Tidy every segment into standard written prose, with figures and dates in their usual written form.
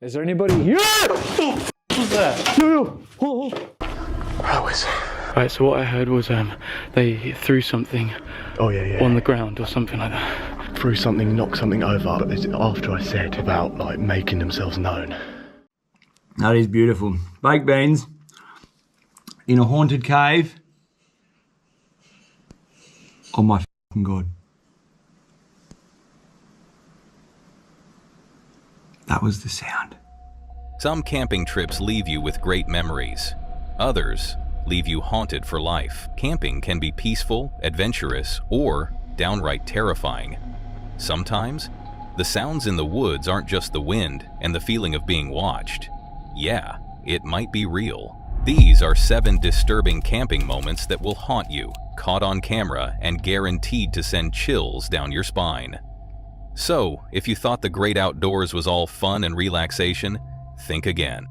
Is there anybody here? What was that? Yo. Oh. Right, so what I heard was they threw something on the ground or something like that. Threw something, knocked something over, but it's after I said about like making themselves known. That is beautiful. Baked beans in a haunted cave. Oh my fucking God. That was the sound. Some camping trips leave you with great memories. Others leave you haunted for life. Camping can be peaceful, adventurous, or downright terrifying. Sometimes, the sounds in the woods aren't just the wind and the feeling of being watched. Yeah, it might be real. These are 7 disturbing camping moments that will haunt you, caught on camera and guaranteed to send chills down your spine. So, if you thought the great outdoors was all fun and relaxation, think again.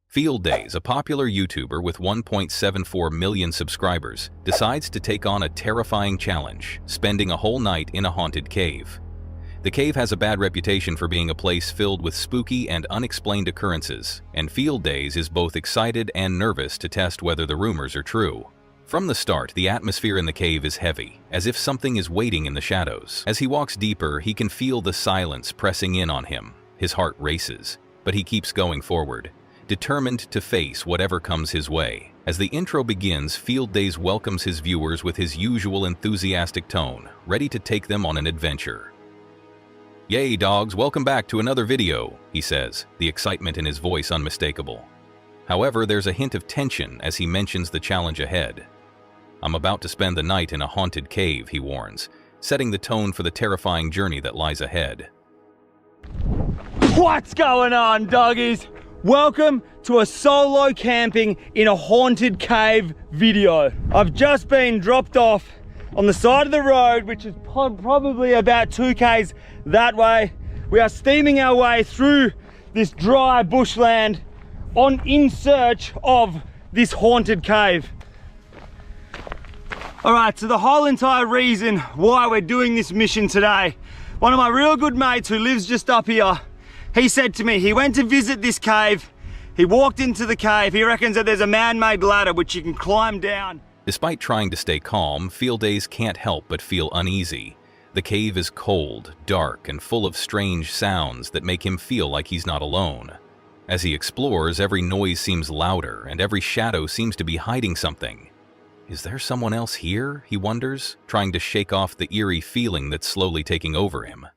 Field Days, a popular YouTuber with 1.74 million subscribers, decides to take on a terrifying challenge, spending a whole night in a haunted cave. The cave has a bad reputation for being a place filled with spooky and unexplained occurrences, and Field Days is both excited and nervous to test whether the rumors are true. From the start, the atmosphere in the cave is heavy, as if something is waiting in the shadows. As he walks deeper, he can feel the silence pressing in on him. His heart races, but he keeps going forward, determined to face whatever comes his way. As the intro begins, Field Days welcomes his viewers with his usual enthusiastic tone, ready to take them on an adventure. "Yay, dogs, welcome back to another video," he says, the excitement in his voice unmistakable. However, there's a hint of tension as he mentions the challenge ahead. "I'm about to spend the night in a haunted cave," he warns, setting the tone for the terrifying journey that lies ahead. What's going on, doggies? Welcome to a solo camping in a haunted cave video. I've just been dropped off on the side of the road, which is probably about 2 k's that way. We are steaming our way through this dry bushland in search of this haunted cave. All right, so the whole entire reason why we're doing this mission today, one of my real good mates who lives just up here, he said to me, he went to visit this cave, he walked into the cave, he reckons that there's a man-made ladder which you can climb down. Despite trying to stay calm, Field Days can't help but feel uneasy. The cave is cold, dark, and full of strange sounds that make him feel like he's not alone. As he explores, every noise seems louder, and every shadow seems to be hiding something. Is there someone else here, he wonders, trying to shake off the eerie feeling that's slowly taking over him.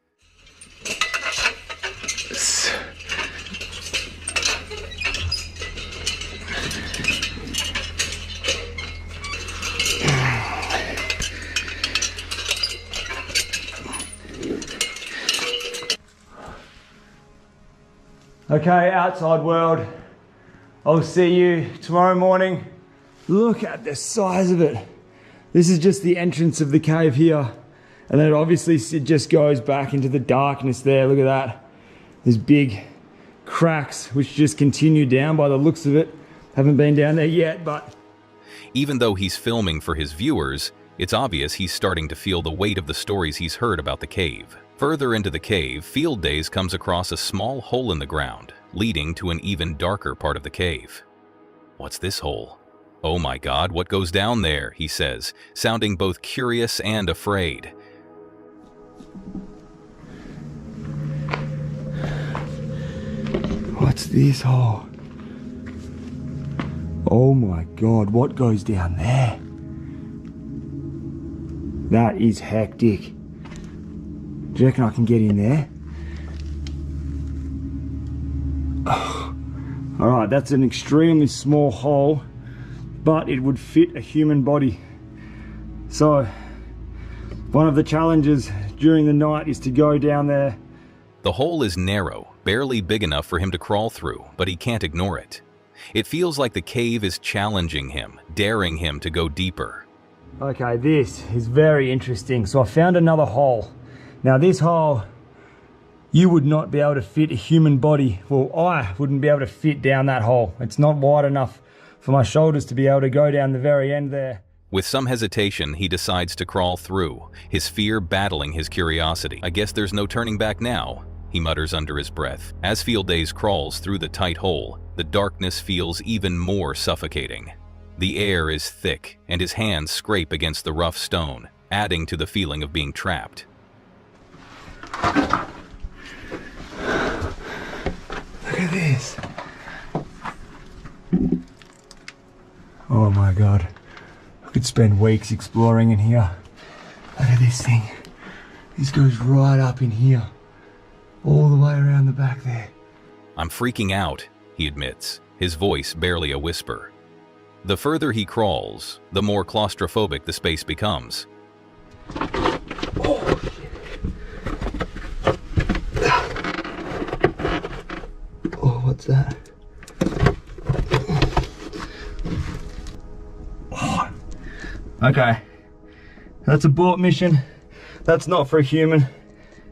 Okay, outside world, I'll see you tomorrow morning. Look at the size of it. This is just the entrance of the cave here. And then obviously it just goes back into the darkness there. Look at that. There's big cracks which just continue down by the looks of it. Haven't been down there yet, but... Even though he's filming for his viewers, it's obvious he's starting to feel the weight of the stories he's heard about the cave. Further into the cave, Field Days comes across a small hole in the ground, leading to an even darker part of the cave. What's this hole? "Oh my God, what goes down there?" he says, sounding both curious and afraid. What's this hole? Oh my God, what goes down there? That is hectic. Do you reckon I can get in there? Oh. All right, that's an extremely small hole, but it would fit a human body. So, one of the challenges during the night is to go down there. The hole is narrow, barely big enough for him to crawl through, but he can't ignore it. It feels like the cave is challenging him, daring him to go deeper. Okay, this is very interesting. So I found another hole. Now this hole, you would not be able to fit a human body. Well, I wouldn't be able to fit down that hole. It's not wide enough for my shoulders to be able to go down the very end there. With some hesitation, he decides to crawl through, his fear battling his curiosity. I guess there's no turning back now. he mutters under his breath. As Field Days crawls through the tight hole, the darkness feels even more suffocating. The air is thick, and his hands scrape against the rough stone, adding to the feeling of being trapped. Look at this. Oh my god. I could spend weeks exploring in here. Look at this thing. This goes right up in here. All the way around the back there. I'm freaking out, he admits, his voice barely a whisper. The further he crawls, the more claustrophobic the space becomes. Oh, shit. Oh, what's that? Oh. Okay. That's a abort mission. That's not for a human.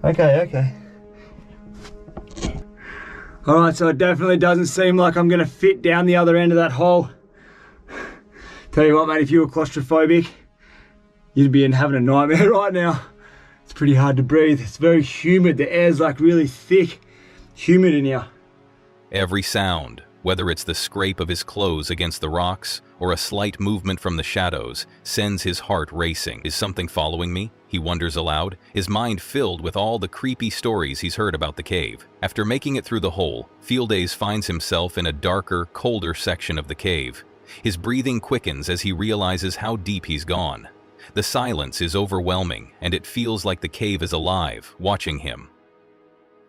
Okay. Alright, so it definitely doesn't seem like I'm gonna fit down the other end of that hole. Tell you what, mate, if you were claustrophobic, you'd be having a nightmare right now. It's pretty hard to breathe. It's very humid. The air's like really thick, humid in here. Every sound, whether it's the scrape of his clothes against the rocks or a slight movement from the shadows, sends his heart racing. Is something following me? He wonders aloud, his mind filled with all the creepy stories he's heard about the cave. After making it through the hole, Field Days finds himself in a darker, colder section of the cave. His breathing quickens as he realizes how deep he's gone. The silence is overwhelming, and it feels like the cave is alive, watching him.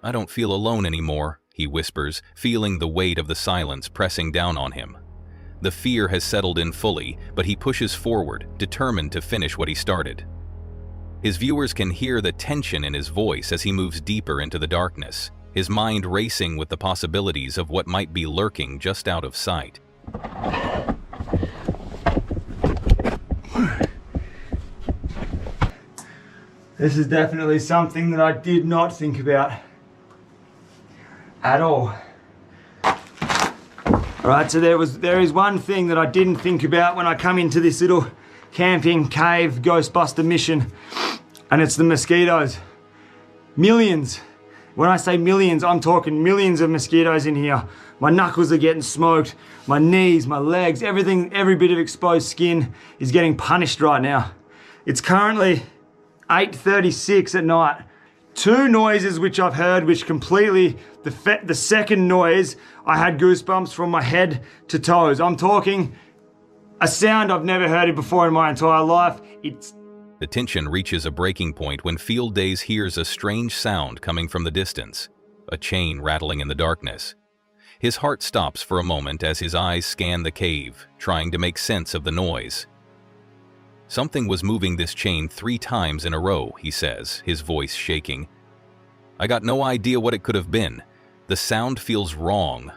I don't feel alone anymore, he whispers, feeling the weight of the silence pressing down on him. The fear has settled in fully, but he pushes forward, determined to finish what he started. His viewers can hear the tension in his voice as he moves deeper into the darkness, his mind racing with the possibilities of what might be lurking just out of sight. This is definitely something that I did not think about at all. Alright, so there is one thing that I didn't think about when I come into this little camping cave Ghostbuster mission, and it's the mosquitoes. Millions. When I say millions, I'm talking millions of mosquitoes in here. My knuckles are getting smoked, my knees, my legs, everything, every bit of exposed skin is getting punished right now. It's currently 8:36 at night. Two noises which I've heard, which completely, the second noise, I had goosebumps from my head to toes. I'm talking a sound I've never heard it before in my entire life. The tension reaches a breaking point when Field Days hears a strange sound coming from the distance, a chain rattling in the darkness. His heart stops for a moment as his eyes scan the cave, trying to make sense of the noise. Something was moving this chain 3 times in a row, he says, his voice shaking. I got no idea what it could have been. The sound feels wrong,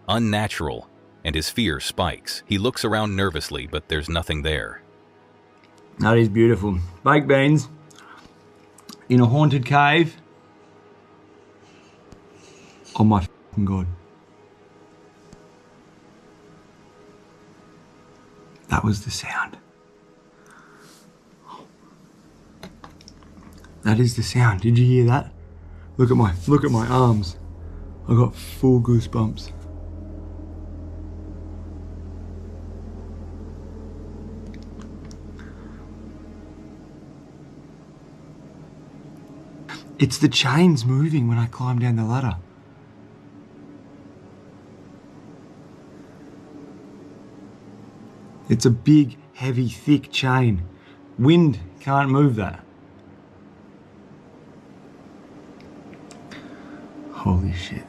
unnatural, and his fear spikes. He looks around nervously, but there's nothing there. That is beautiful. Baked beans in a haunted cave. Oh my f***ing God. That was the sound. That is the sound. Did you hear that? Look at my arms. I got full goosebumps. It's the chains moving when I climb down the ladder. It's a big, heavy, thick chain. Wind can't move that. Holy shit.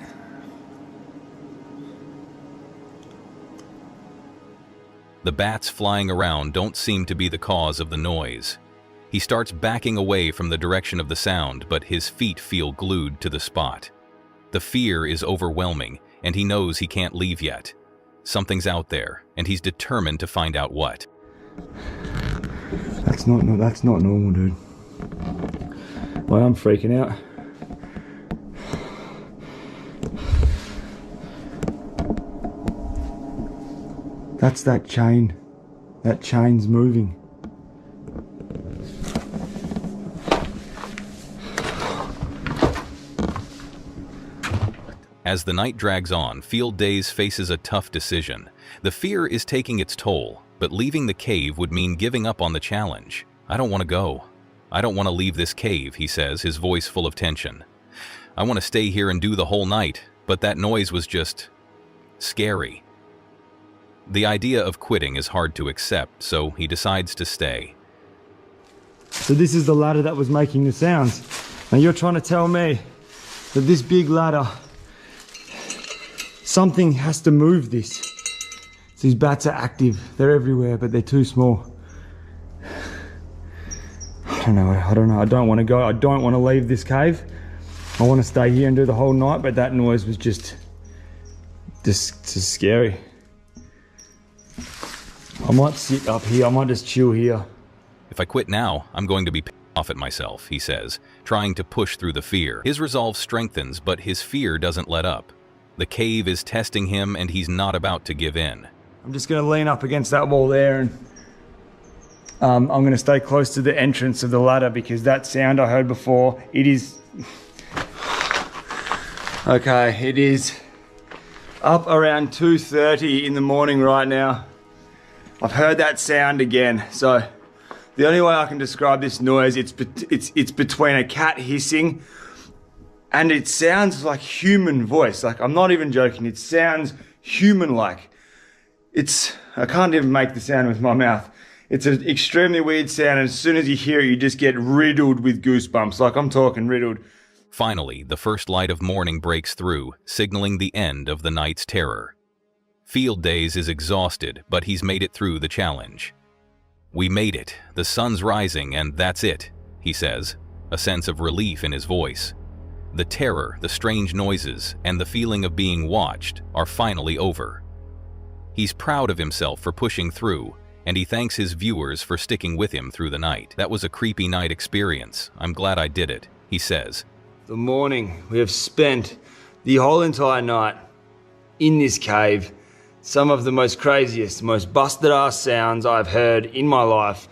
The bats flying around don't seem to be the cause of the noise. He starts backing away from the direction of the sound, but his feet feel glued to the spot. The fear is overwhelming, and he knows he can't leave yet. Something's out there, and he's determined to find out what. That's not normal, dude. Well, I'm freaking out. That's that chain. That chain's moving. As the night drags on, Field Days faces a tough decision. The fear is taking its toll, but leaving the cave would mean giving up on the challenge. I don't want to go. I don't want to leave this cave, he says, his voice full of tension. I want to stay here and do the whole night, but that noise was just scary. The idea of quitting is hard to accept, so he decides to stay. So this is the ladder that was making the sounds. And you're trying to tell me that this big ladder, something has to move this. So these bats are active. They're everywhere, but they're too small. I don't know. I don't want to go. I don't want to leave this cave. I want to stay here and do the whole night, but that noise was just scary. I might sit up here. I might just chill here. If I quit now, I'm going to be pissed off at myself, he says, trying to push through the fear. His resolve strengthens, but his fear doesn't let up. The cave is testing him, and he's not about to give in. I'm just going to lean up against that wall there, and I'm going to stay close to the entrance of the ladder, because that sound I heard before, it is... Okay, it is up around 2:30 in the morning right now. I've heard that sound again, so the only way I can describe this noise, it's between a cat hissing and it sounds like human voice. Like, I'm not even joking, it sounds human-like. I can't even make the sound with my mouth. It's an extremely weird sound, and as soon as you hear it, you just get riddled with goosebumps. Like, I'm talking riddled. Finally, the first light of morning breaks through, signaling the end of the night's terror. Field Days is exhausted, but he's made it through the challenge. We made it. The sun's rising, and that's it, he says, a sense of relief in his voice. The terror, the strange noises, and the feeling of being watched are finally over. He's proud of himself for pushing through, and he thanks his viewers for sticking with him through the night. That was a creepy night experience. I'm glad I did it, he says. The morning, we have spent the whole entire night in this cave. Some of the most craziest, most busted ass sounds I've heard in my life.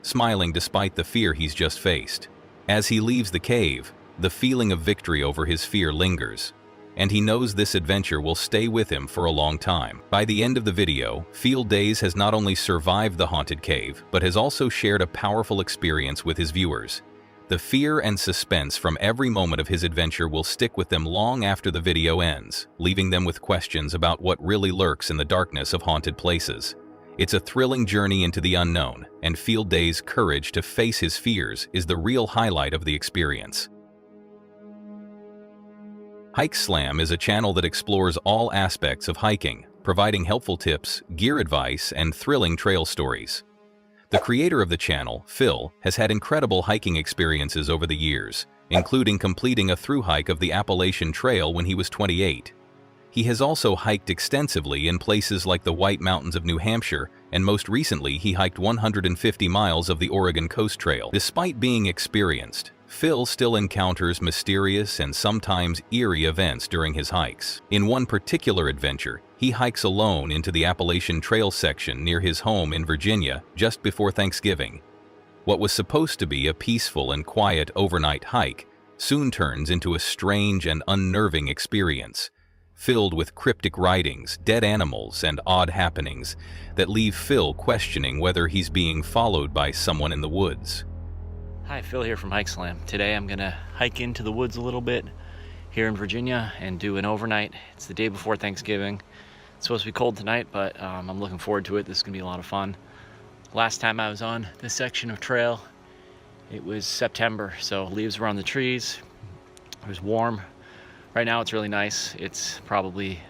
Smiling despite the fear he's just faced. As he leaves the cave, the feeling of victory over his fear lingers, and he knows this adventure will stay with him for a long time. By the end of the video, Field Days has not only survived the haunted cave, but has also shared a powerful experience with his viewers. The fear and suspense from every moment of his adventure will stick with them long after the video ends, leaving them with questions about what really lurks in the darkness of haunted places. It's a thrilling journey into the unknown, and Field Days' courage to face his fears is the real highlight of the experience. Hike Slam is a channel that explores all aspects of hiking, providing helpful tips, gear advice, and thrilling trail stories. The creator of the channel, Phil, has had incredible hiking experiences over the years, including completing a thru hike of the Appalachian Trail when he was 28. He has also hiked extensively in places like the White Mountains of New Hampshire, and most recently he hiked 150 miles of the Oregon Coast Trail. Despite being experienced, Phil still encounters mysterious and sometimes eerie events during his hikes. In one particular adventure, he hikes alone into the Appalachian Trail section near his home in Virginia just before Thanksgiving. What was supposed to be a peaceful and quiet overnight hike soon turns into a strange and unnerving experience, filled with cryptic writings, dead animals, and odd happenings that leave Phil questioning whether he's being followed by someone in the woods. Hi, Phil here from Hike Slam. Today I'm gonna hike into the woods a little bit here in Virginia and do an overnight. It's the day before Thanksgiving. It's supposed to be cold tonight, but I'm looking forward to it. This is gonna be a lot of fun. Last time I was on this section of trail, it was September, so leaves were on the trees. It was warm. Right now it's really nice. It's probably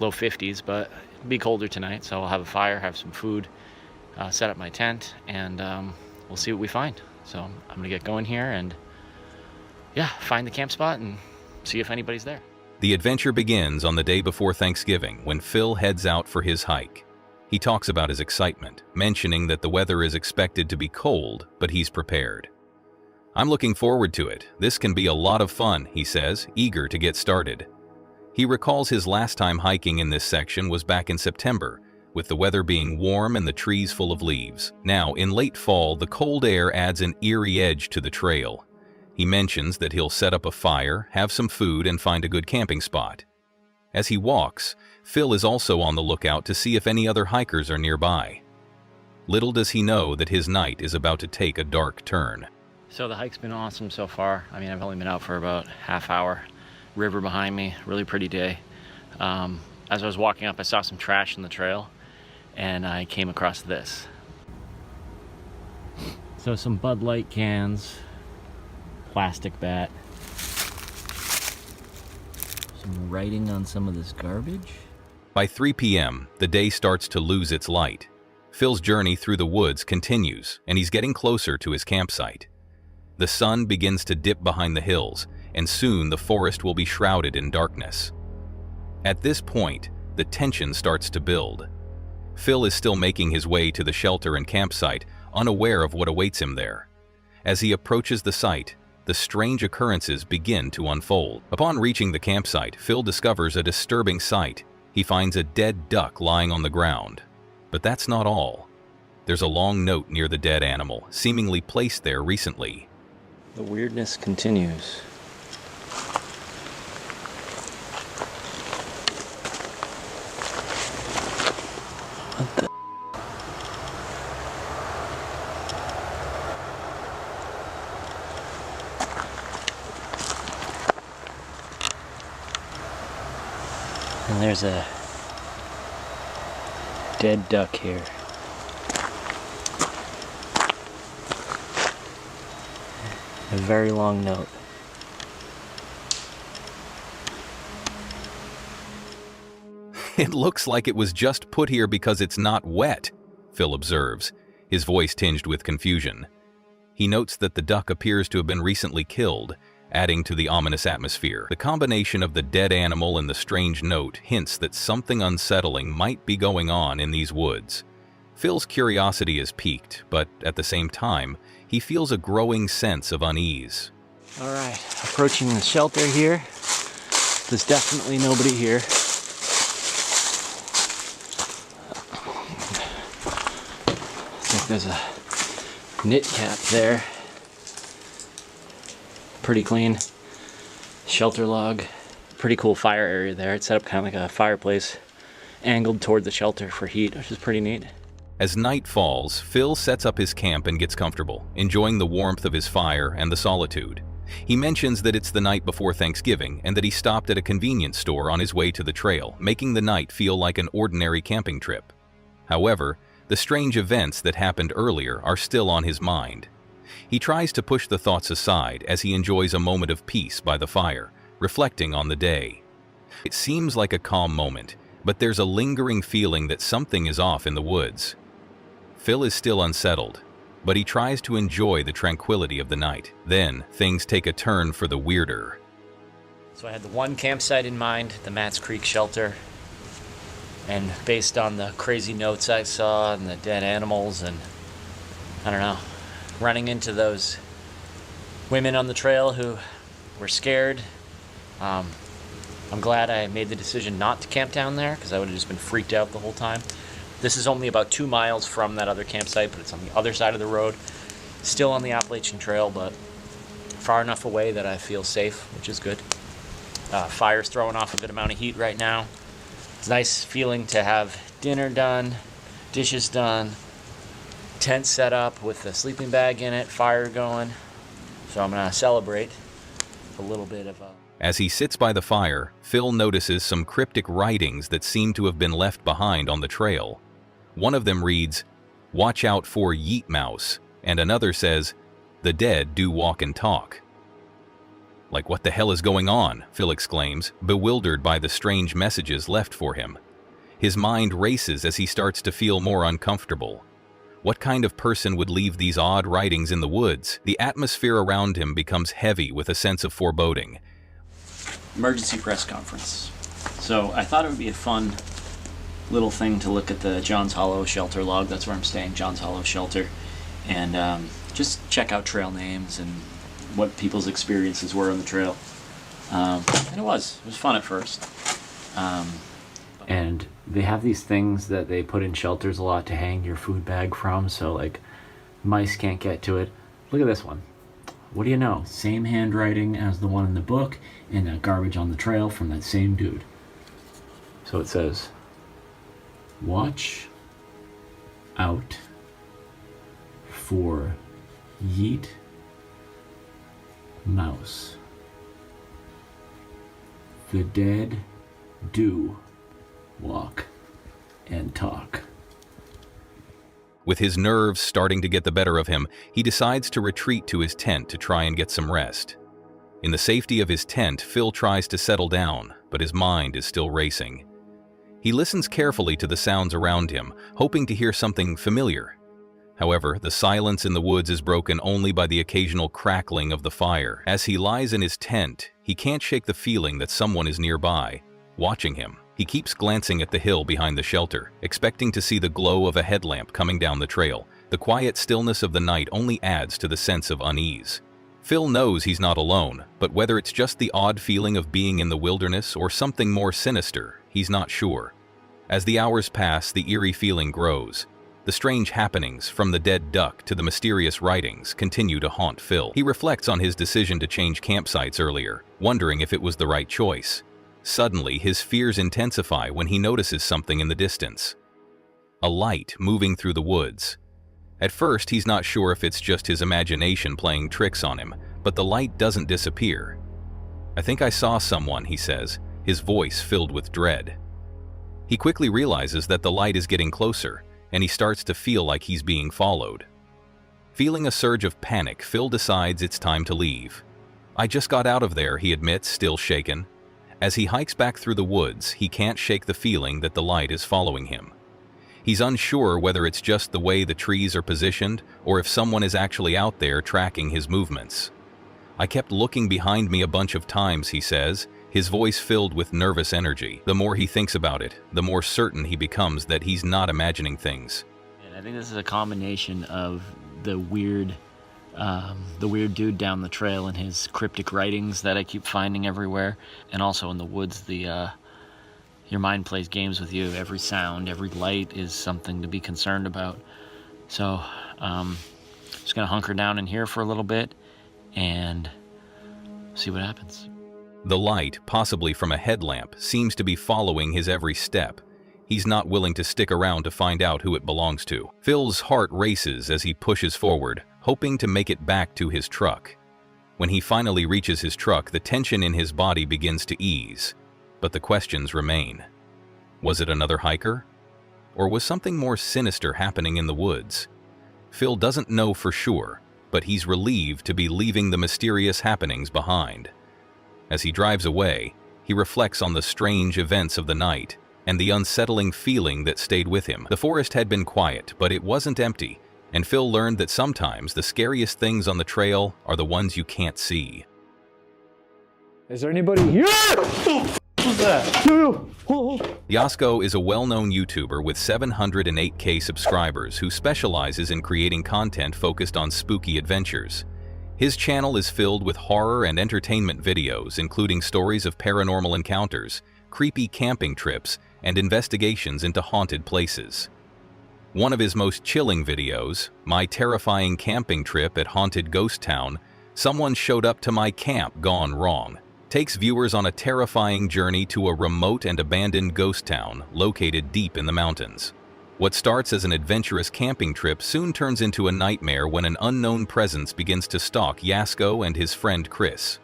low 50s, but it'll be colder tonight, so I'll have a fire, have some food, set up my tent, and we'll see what we find. So I'm gonna get going here and yeah, find the camp spot and see if anybody's there. The adventure begins on the day before Thanksgiving when Phil heads out for his hike. He talks about his excitement, mentioning that the weather is expected to be cold, but he's prepared. I'm looking forward to it. This can be a lot of fun, he says, eager to get started. He recalls his last time hiking in this section was back in September, with the weather being warm and the trees full of leaves. Now, in late fall, the cold air adds an eerie edge to the trail. He mentions that he'll set up a fire, have some food, and find a good camping spot. As he walks, Phil is also on the lookout to see if any other hikers are nearby. Little does he know that his night is about to take a dark turn. So the hike's been awesome so far. I mean, I've only been out for about half hour. River behind me, really pretty day. As I was walking up, I saw some trash in the trail and I came across this. So some Bud Light cans, plastic bat, some writing on some of this garbage. By 3 p.m., the day starts to lose its light. Phil's journey through the woods continues, and he's getting closer to his campsite. The sun begins to dip behind the hills, and soon the forest will be shrouded in darkness. At this point, the tension starts to build. Phil is still making his way to the shelter and campsite, unaware of what awaits him there. As he approaches the site, the strange occurrences begin to unfold. Upon reaching the campsite, Phil discovers a disturbing sight. He finds a dead duck lying on the ground. But that's not all. There's a long note near the dead animal, seemingly placed there recently. The weirdness continues. What the? And there's a dead duck here. A very long note. It looks like it was just put here because it's not wet, Phil observes, his voice tinged with confusion. He notes that the duck appears to have been recently killed, adding to the ominous atmosphere. The combination of the dead animal and the strange note hints that something unsettling might be going on in these woods. Phil's curiosity is piqued, but at the same time, he feels a growing sense of unease. All right, approaching the shelter here. There's definitely nobody here. Looks like there's a knit cap there. Pretty clean. Shelter log. Pretty cool fire area there. It's set up kind of like a fireplace, angled toward the shelter for heat, which is pretty neat. As night falls, Phil sets up his camp and gets comfortable, enjoying the warmth of his fire and the solitude. He mentions that it's the night before Thanksgiving and that he stopped at a convenience store on his way to the trail, making the night feel like an ordinary camping trip. However, the strange events that happened earlier are still on his mind. He tries to push the thoughts aside as he enjoys a moment of peace by the fire, reflecting on the day. It seems like a calm moment, but there's a lingering feeling that something is off in the woods. Phil is still unsettled, but he tries to enjoy the tranquility of the night. Then, things take a turn for the weirder. So I had the one campsite in mind, the Mats Creek shelter. And based on the crazy notes I saw and the dead animals and, I don't know, running into those women on the trail who were scared, I'm glad I made the decision not to camp down there because I would have just been freaked out the whole time. This is only about 2 miles from that other campsite, but it's on the other side of the road. Still on the Appalachian Trail, but far enough away that I feel safe, which is good. Fire's throwing off a good amount of heat right now. It's a nice feeling to have dinner done, dishes done, tent set up with a sleeping bag in it, fire going. So I'm gonna celebrate a little bit of a... As he sits by the fire, Phil notices some cryptic writings that seem to have been left behind on the trail. One of them reads, "Watch out for Yeet Mouse," and another says, "The dead do walk and talk." Like, what the hell is going on? Phil exclaims, bewildered by the strange messages left for him. His mind races as he starts to feel more uncomfortable. What kind of person would leave these odd writings in the woods? The atmosphere around him becomes heavy with a sense of foreboding. Emergency press conference. So I thought it would be a fun little thing to look at the Johns Hollow shelter log. That's where I'm staying, Johns Hollow shelter, and just check out trail names and what people's experiences were on the trail. And it was fun at first. And they have these things that they put in shelters a lot to hang your food bag from, so like mice can't get to it. Look at this one. What do you know? Same handwriting as the one in the book, and that garbage on the trail from that same dude. So it says, watch out for yeet mouse. The dead do walk and talk. With his nerves starting to get the better of him, he decides to retreat to his tent to try and get some rest. In the safety of his tent, Phil tries to settle down, but his mind is still racing. He listens carefully to the sounds around him, hoping to hear something familiar. However, the silence in the woods is broken only by the occasional crackling of the fire. As he lies in his tent, he can't shake the feeling that someone is nearby, watching him. He keeps glancing at the hill behind the shelter, expecting to see the glow of a headlamp coming down the trail. The quiet stillness of the night only adds to the sense of unease. Phil knows he's not alone, but whether it's just the odd feeling of being in the wilderness or something more sinister, he's not sure. As the hours pass, the eerie feeling grows. The strange happenings, from the dead duck to the mysterious writings, continue to haunt Phil. He reflects on his decision to change campsites earlier, wondering if it was the right choice. Suddenly, his fears intensify when he notices something in the distance. A light moving through the woods. At first, he's not sure if it's just his imagination playing tricks on him, but the light doesn't disappear. "I think I saw someone," he says, his voice filled with dread. He quickly realizes that the light is getting closer, and he starts to feel like he's being followed. Feeling a surge of panic, Phil decides it's time to leave. "I just got out of there," he admits, still shaken. As he hikes back through the woods, he can't shake the feeling that the light is following him. He's unsure whether it's just the way the trees are positioned or if someone is actually out there tracking his movements. "I kept looking behind me a bunch of times," he says, his voice filled with nervous energy. The more he thinks about it, the more certain he becomes that he's not imagining things. And I think this is a combination of the weird dude down the trail and his cryptic writings that I keep finding everywhere, and also in the woods, your mind plays games with you. Every sound, every light is something to be concerned about. So just gonna hunker down in here for a little bit and see what happens. The light, possibly from a headlamp, seems to be following his every step. He's not willing to stick around to find out who it belongs to. Phil's heart races as he pushes forward, hoping to make it back to his truck. When he finally reaches his truck, the tension in his body begins to ease, but the questions remain. Was it another hiker? Or was something more sinister happening in the woods? Phil doesn't know for sure, but he's relieved to be leaving the mysterious happenings behind. As he drives away, he reflects on the strange events of the night and the unsettling feeling that stayed with him. The forest had been quiet, but it wasn't empty, and Phil learned that sometimes the scariest things on the trail are the ones you can't see. Is there anybody here? Who's that? Yasko is a well-known YouTuber with 708K subscribers who specializes in creating content focused on spooky adventures. His channel is filled with horror and entertainment videos, including stories of paranormal encounters, creepy camping trips, and investigations into haunted places. One of his most chilling videos, My Terrifying Camping Trip at Haunted Ghost Town, Someone Showed Up to My Camp Gone Wrong, takes viewers on a terrifying journey to a remote and abandoned ghost town located deep in the mountains. What starts as an adventurous camping trip soon turns into a nightmare when an unknown presence begins to stalk Yasko and his friend Chris.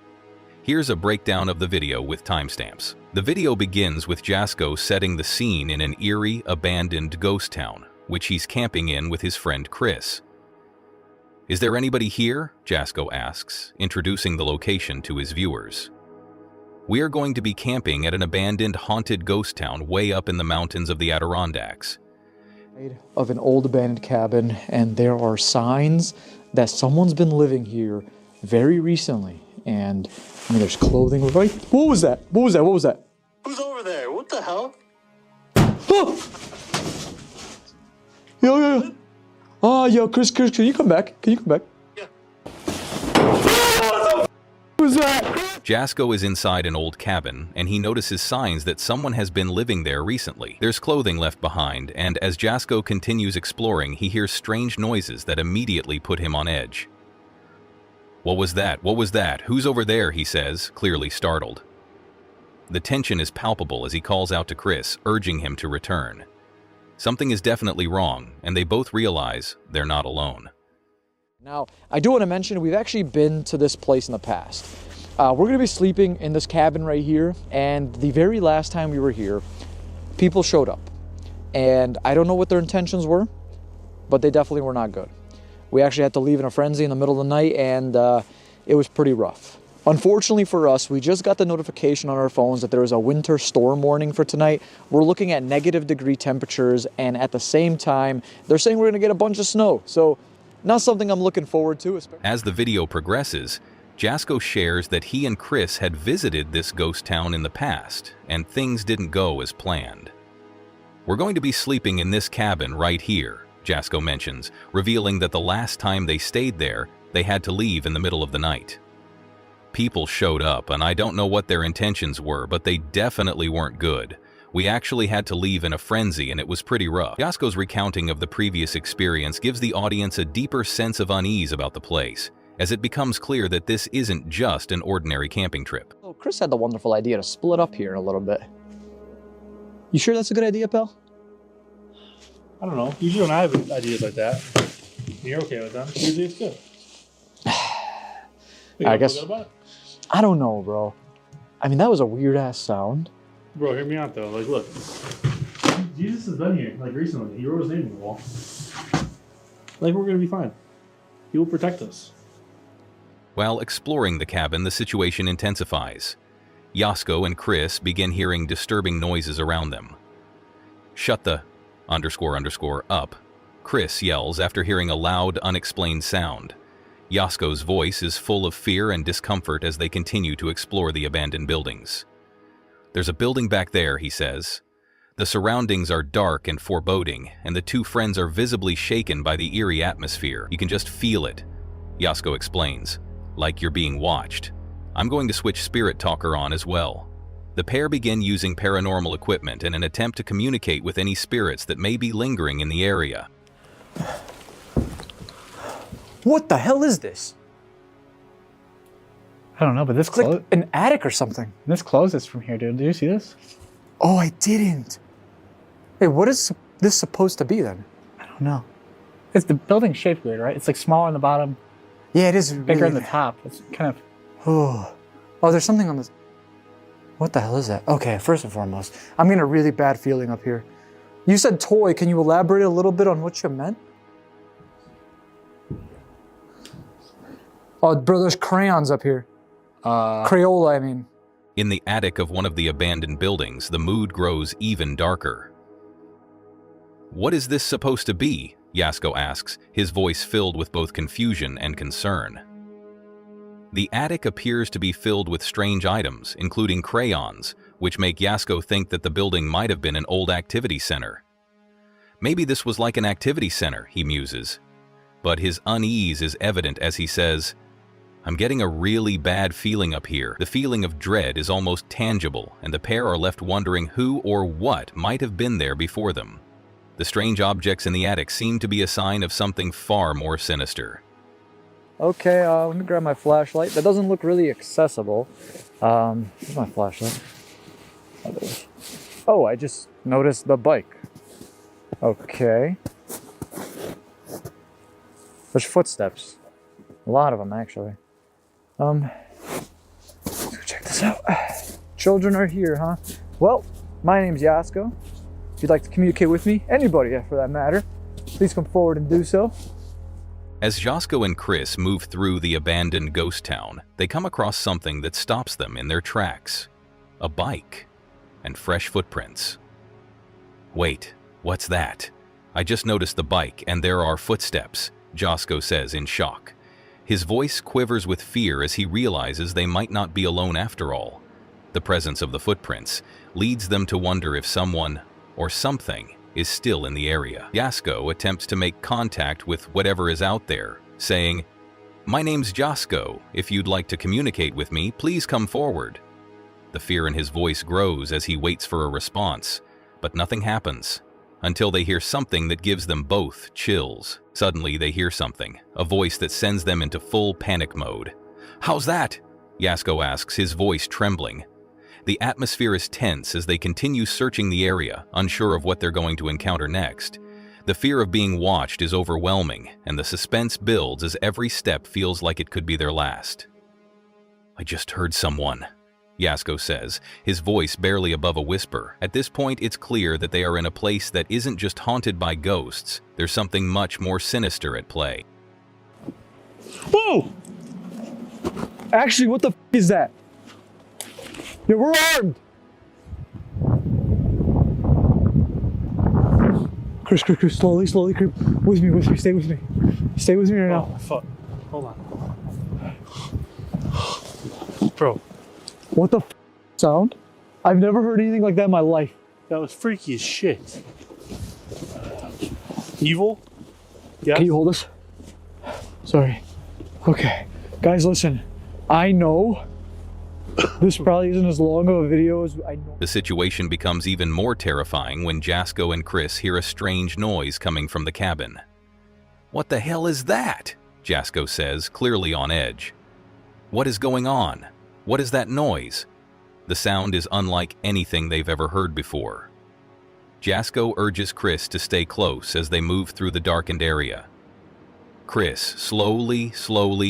Here's a breakdown of the video with timestamps. The video begins with Yasko setting the scene in an eerie, abandoned ghost town, which he's camping in with his friend Chris. "Is there anybody here?" Yasko asks, introducing the location to his viewers. "We are going to be camping at an abandoned haunted ghost town way up in the mountains of the Adirondacks. Of an old abandoned cabin, and there are signs that someone's been living here very recently. And I mean, there's clothing. Right? What was that? What was that? What was that? Who's over there? What the hell? Oh! Yo. Oh, yo, Chris, can you come back? Can you come back? Yeah. What was that? Yasko is inside an old cabin, and he notices signs that someone has been living there recently. There's clothing left behind, and as Yasko continues exploring, he hears strange noises that immediately put him on edge. "What was that? What was that? Who's over there?" he says, clearly startled. The tension is palpable as he calls out to Chris, urging him to return. Something is definitely wrong, and they both realize they're not alone. Now, I do want to mention we've actually been to this place in the past. We're going to be sleeping in this cabin right here, and the very last time we were here, people showed up. And I don't know what their intentions were, but they definitely were not good. We actually had to leave in a frenzy in the middle of the night, and it was pretty rough. Unfortunately for us, we just got the notification on our phones that there was a winter storm warning for tonight. We're looking at -degree temperatures, and at the same time, they're saying we're going to get a bunch of snow. So, not something I'm looking forward to. As the video progresses, Jasko shares that he and Chris had visited this ghost town in the past, and things didn't go as planned. "We're going to be sleeping in this cabin right here," Jasko mentions, revealing that the last time they stayed there, they had to leave in the middle of the night. "People showed up, and I don't know what their intentions were, but they definitely weren't good. We actually had to leave in a frenzy, and it was pretty rough." Jasko's recounting of the previous experience gives the audience a deeper sense of unease about the place, as it becomes clear that this isn't just an ordinary camping trip. So Chris had the wonderful idea to split up here a little bit. You sure that's a good idea, pal? I don't know. Usually when I have ideas like that, you're okay with them. Usually it's good. I guess. I don't know, bro. I mean, that was a weird ass sound. Bro, hear me out though. Like, look, Jesus has been here like recently. He wrote his name on the wall. Like, we're gonna be fine. He will protect us. While exploring the cabin, the situation intensifies. Jasko and Chris begin hearing disturbing noises around them. "Shut the _ up," Chris yells after hearing a loud, unexplained sound. Jasko's voice is full of fear and discomfort as they continue to explore the abandoned buildings. "There's a building back there," he says. The surroundings are dark and foreboding, and the two friends are visibly shaken by the eerie atmosphere. "You can just feel it," Jasko explains, "like you're being watched. I'm going to switch Spirit Talker on as well." The pair begin using paranormal equipment in an attempt to communicate with any spirits that may be lingering in the area. What the hell is this? I don't know, but this It's like an attic or something. this closes from here, dude. Did you see this? Oh, I didn't. Hey, what is this supposed to be then? I don't know. It's the building shaped weird, right? It's like smaller on the bottom, Yeah, it is bigger really... on the top. It's kind of. Oh, there's something on this. What the hell is that? Okay, first and foremost, I'm getting a really bad feeling up here. You said toy. Can you elaborate a little bit on what you meant? Oh, bro, there's crayons up here. Crayola, I mean. In the attic of one of the abandoned buildings, the mood grows even darker. "What is this supposed to be?" Jasko asks, his voice filled with both confusion and concern. The attic appears to be filled with strange items, including crayons, which make Jasko think that the building might have been an old activity center. Maybe this was like an activity center, he muses. But his unease is evident as he says, "I'm getting a really bad feeling up here." The feeling of dread is almost tangible, and the pair are left wondering who or what might have been there before them. The strange objects in the attic seem to be a sign of something far more sinister. Okay, let me grab my flashlight. That doesn't look really accessible. Where's my flashlight? Oh, there it is. Oh, I just noticed the bike. Okay. There's footsteps. A lot of them, actually. Let's go check this out. Children are here, huh? Well, my name's Jasko. If you'd like to communicate with me, anybody for that matter, please come forward and do so. As Jasko and Chris move through the abandoned ghost town, they come across something that stops them in their tracks. A bike and fresh footprints. "Wait, what's that? I just noticed the bike and there are footsteps," Jasko says in shock. His voice quivers with fear as he realizes they might not be alone after all. The presence of the footprints leads them to wonder if someone or something is still in the area. Jasko attempts to make contact with whatever is out there, saying, "My name's Jasko. If you'd like to communicate with me, please come forward." The fear in his voice grows as he waits for a response, but nothing happens until they hear something that gives them both chills. Suddenly, they hear something, a voice that sends them into full panic mode. "How's that?" Yasko asks, his voice trembling. The atmosphere is tense as they continue searching the area, unsure of what they're going to encounter next. The fear of being watched is overwhelming, and the suspense builds as every step feels like it could be their last. "I just heard someone," Yasko says, his voice barely above a whisper. At this point, it's clear that they are in a place that isn't just haunted by ghosts. There's something much more sinister at play. Whoa! Actually, what the f is that? Yeah, we're armed! Chris, slowly, creep. With me, stay with me. Stay with me right now. Oh, fuck. Hold on. Bro. What the f sound? I've never heard anything like that in my life. That was freaky as shit. Evil? Yeah. Can you hold us? Sorry. Okay. Guys, listen. I know this probably isn't as long of a video as I know. The situation becomes even more terrifying when Jasko and Chris hear a strange noise coming from the cabin. "What the hell is that?" Jasko says, clearly on edge. "What is going on? What is that noise?" The sound is unlike anything they've ever heard before. Jasko urges Chris to stay close as they move through the darkened area. "Chris, slowly,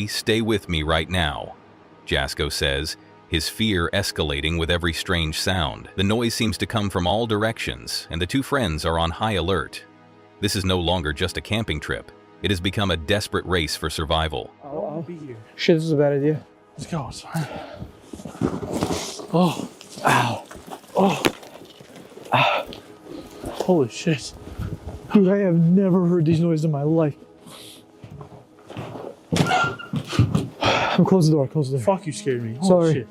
stay with me right now," Jasko says, his fear escalating with every strange sound. The noise seems to come from all directions, and the two friends are on high alert. This is no longer just a camping trip. It has become a desperate race for survival. I'll be here. Shit, this is a bad idea. Let's go. It's fine. Oh. Ow. Oh. Ah. Holy shit. Dude, I have never heard these noises in my life. Close the door, close the door. Fuck, you scared me. Sorry. Shit.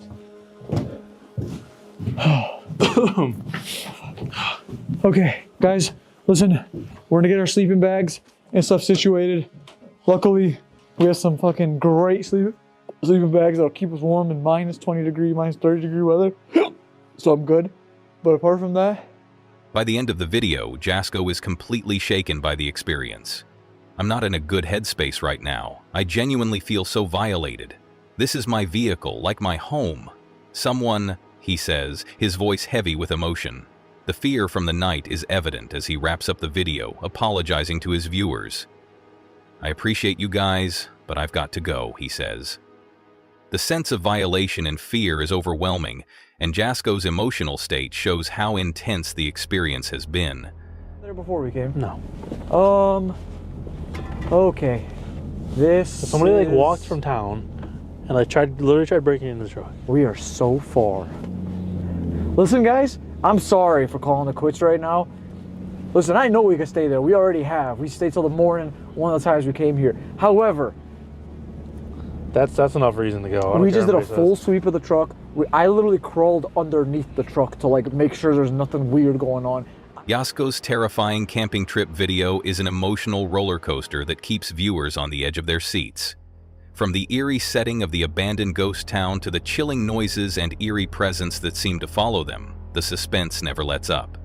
Okay, guys, listen. We're gonna get our sleeping bags and stuff situated. Luckily, we have some fucking great sleeping bags that'll keep us warm in minus 20 degree, minus 30 degree weather. So I'm good. But apart from that... By the end of the video, Jasko is completely shaken by the experience. "I'm not in a good headspace right now. I genuinely feel so violated. This is my vehicle, like my home. Someone," he says, his voice heavy with emotion. The fear from the night is evident as he wraps up the video, apologizing to his viewers. "I appreciate you guys, but I've got to go," he says. The sense of violation and fear is overwhelming, and Jasko's emotional state shows how intense the experience has been. There before we came? No. Okay. Somebody like walked from town and like literally tried breaking into the truck. We are so far. Listen, guys, I'm sorry for calling it quits right now. Listen, I know we can stay there. We already have. We stayed till the morning one of the times we came here. However, that's enough reason to go. We just did a full sweep of the truck. I literally crawled underneath the truck to like make sure there's nothing weird going on. Jasko's terrifying camping trip video is an emotional roller coaster that keeps viewers on the edge of their seats. From the eerie setting of the abandoned ghost town to the chilling noises and eerie presence that seem to follow them, the suspense never lets up.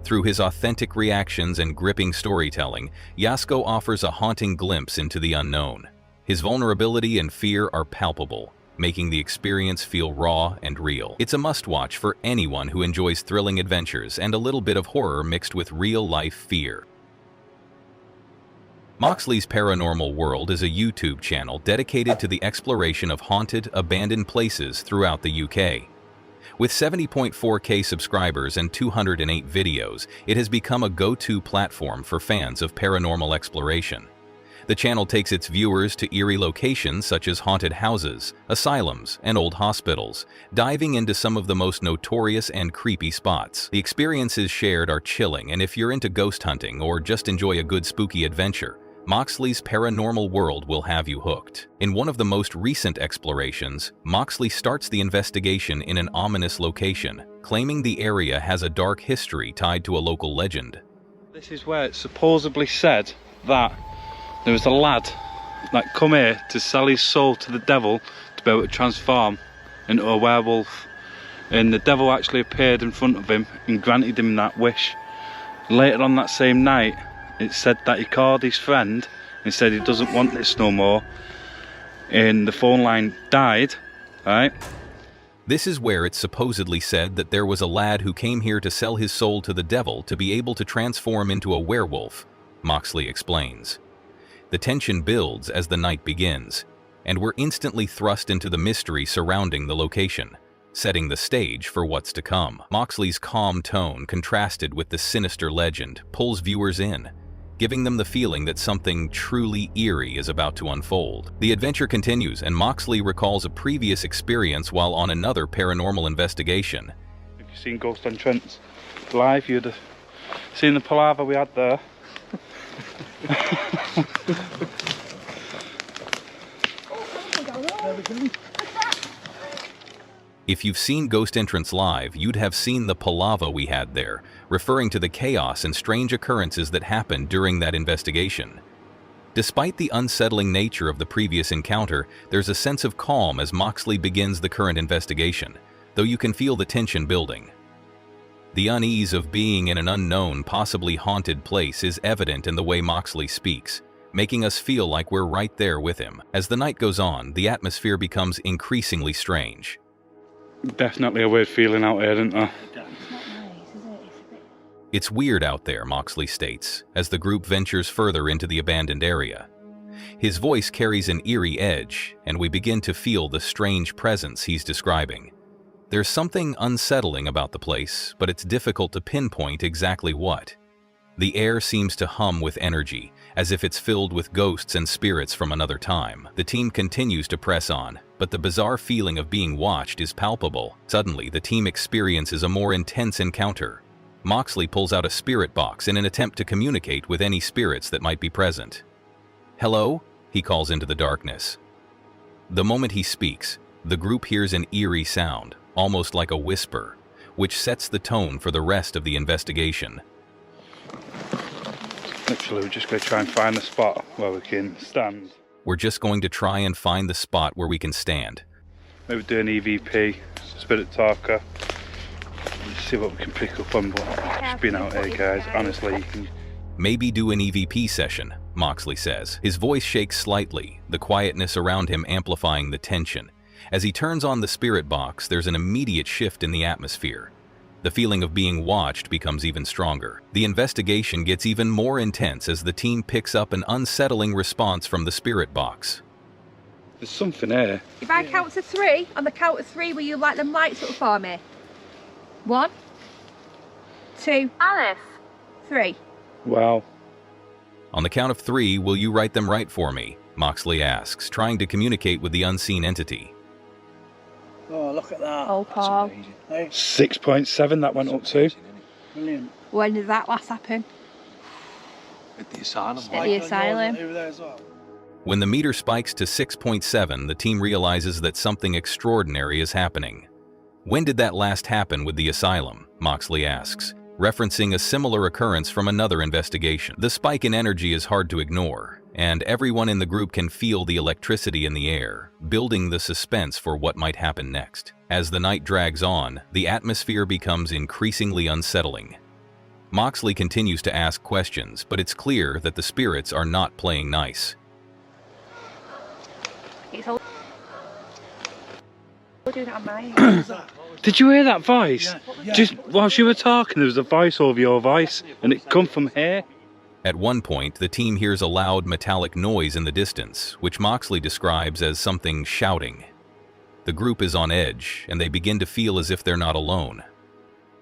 Through his authentic reactions and gripping storytelling, Jasko offers a haunting glimpse into the unknown. His vulnerability and fear are palpable, making the experience feel raw and real. It's a must-watch for anyone who enjoys thrilling adventures and a little bit of horror mixed with real-life fear. Moxley's Paranormal World is a YouTube channel dedicated to the exploration of haunted, abandoned places throughout the UK. With 70.4K subscribers and 208 videos, it has become a go-to platform for fans of paranormal exploration. The channel takes its viewers to eerie locations such as haunted houses, asylums, and old hospitals, diving into some of the most notorious and creepy spots. The experiences shared are chilling, and if you're into ghost hunting or just enjoy a good spooky adventure, Moxley's Paranormal World will have you hooked. In one of the most recent explorations, Moxley starts the investigation in an ominous location, claiming the area has a dark history tied to a local legend. This is where it's supposedly said that there was a lad that come here to sell his soul to the devil to be able to transform into a werewolf. And the devil actually appeared in front of him and granted him that wish. Later on that same night, it said that he called his friend and said he doesn't want this no more, and the phone line died, right? This is where it's supposedly said that there was a lad who came here to sell his soul to the devil to be able to transform into a werewolf, Moxley explains. The tension builds as the night begins, and we're instantly thrust into the mystery surrounding the location, setting the stage for what's to come. Moxley's calm tone, contrasted with the sinister legend, pulls viewers in, giving them the feeling that something truly eerie is about to unfold. The adventure continues, and Moxley recalls a previous experience while on another paranormal investigation. If you've seen Ghost Entrance live, you'd have seen the palaver we had there. If you've seen Ghost Entrance live, you'd have seen the palaver we had there, referring to the chaos and strange occurrences that happened during that investigation. Despite the unsettling nature of the previous encounter, there's a sense of calm as Moxley begins the current investigation, though you can feel the tension building. The unease of being in an unknown, possibly haunted place is evident in the way Moxley speaks, making us feel like we're right there with him. As the night goes on, the atmosphere becomes increasingly strange. Definitely a weird feeling out here, isn't there? It's weird out there, Moxley states, as the group ventures further into the abandoned area. His voice carries an eerie edge, and we begin to feel the strange presence he's describing. There's something unsettling about the place, but it's difficult to pinpoint exactly what. The air seems to hum with energy, as if it's filled with ghosts and spirits from another time. The team continues to press on, but the bizarre feeling of being watched is palpable. Suddenly, the team experiences a more intense encounter. Moxley pulls out a spirit box in an attempt to communicate with any spirits that might be present. "Hello?" he calls into the darkness. The moment he speaks, the group hears an eerie sound, almost like a whisper, which sets the tone for the rest of the investigation. Literally, we're just going to try and find a spot where we can stand. We're just going to try and find the spot where we can stand. Maybe do an EVP, Spirit Talker. Let's see what we can pick up on. But just being out here, guys, honestly, you can... Maybe do an EVP session, Moxley says. His voice shakes slightly, the quietness around him amplifying the tension. As he turns on the spirit box, there's an immediate shift in the atmosphere. The feeling of being watched becomes even stronger. The investigation gets even more intense as the team picks up an unsettling response from the spirit box. There's something here. If I count to 3, on the count of 3, will you light them lights up for me? 1, 2, Alice, 3. Wow. On the count of 3, will you write them right for me? Moxley asks, trying to communicate with the unseen entity. Oh, look at that. Oh, Paul. 6.7 that went up to. Brilliant. When did that last happen? At the asylum. At the asylum. Over there as well. When the meter spikes to 6.7, the team realizes that something extraordinary is happening. When did that last happen with the asylum? Moxley asks, referencing a similar occurrence from another investigation. The spike in energy is hard to ignore, and everyone in the group can feel the electricity in the air, building the suspense for what might happen next. As the night drags on, the atmosphere becomes increasingly unsettling. Moxley continues to ask questions, but it's clear that the spirits are not playing nice. Did you hear that voice? Yeah. Just whilst you were talking, there was a voice over your voice, and it come from here. At one point, the team hears a loud metallic noise in the distance, which Moxley describes as something shouting. The group is on edge, and they begin to feel as if they're not alone.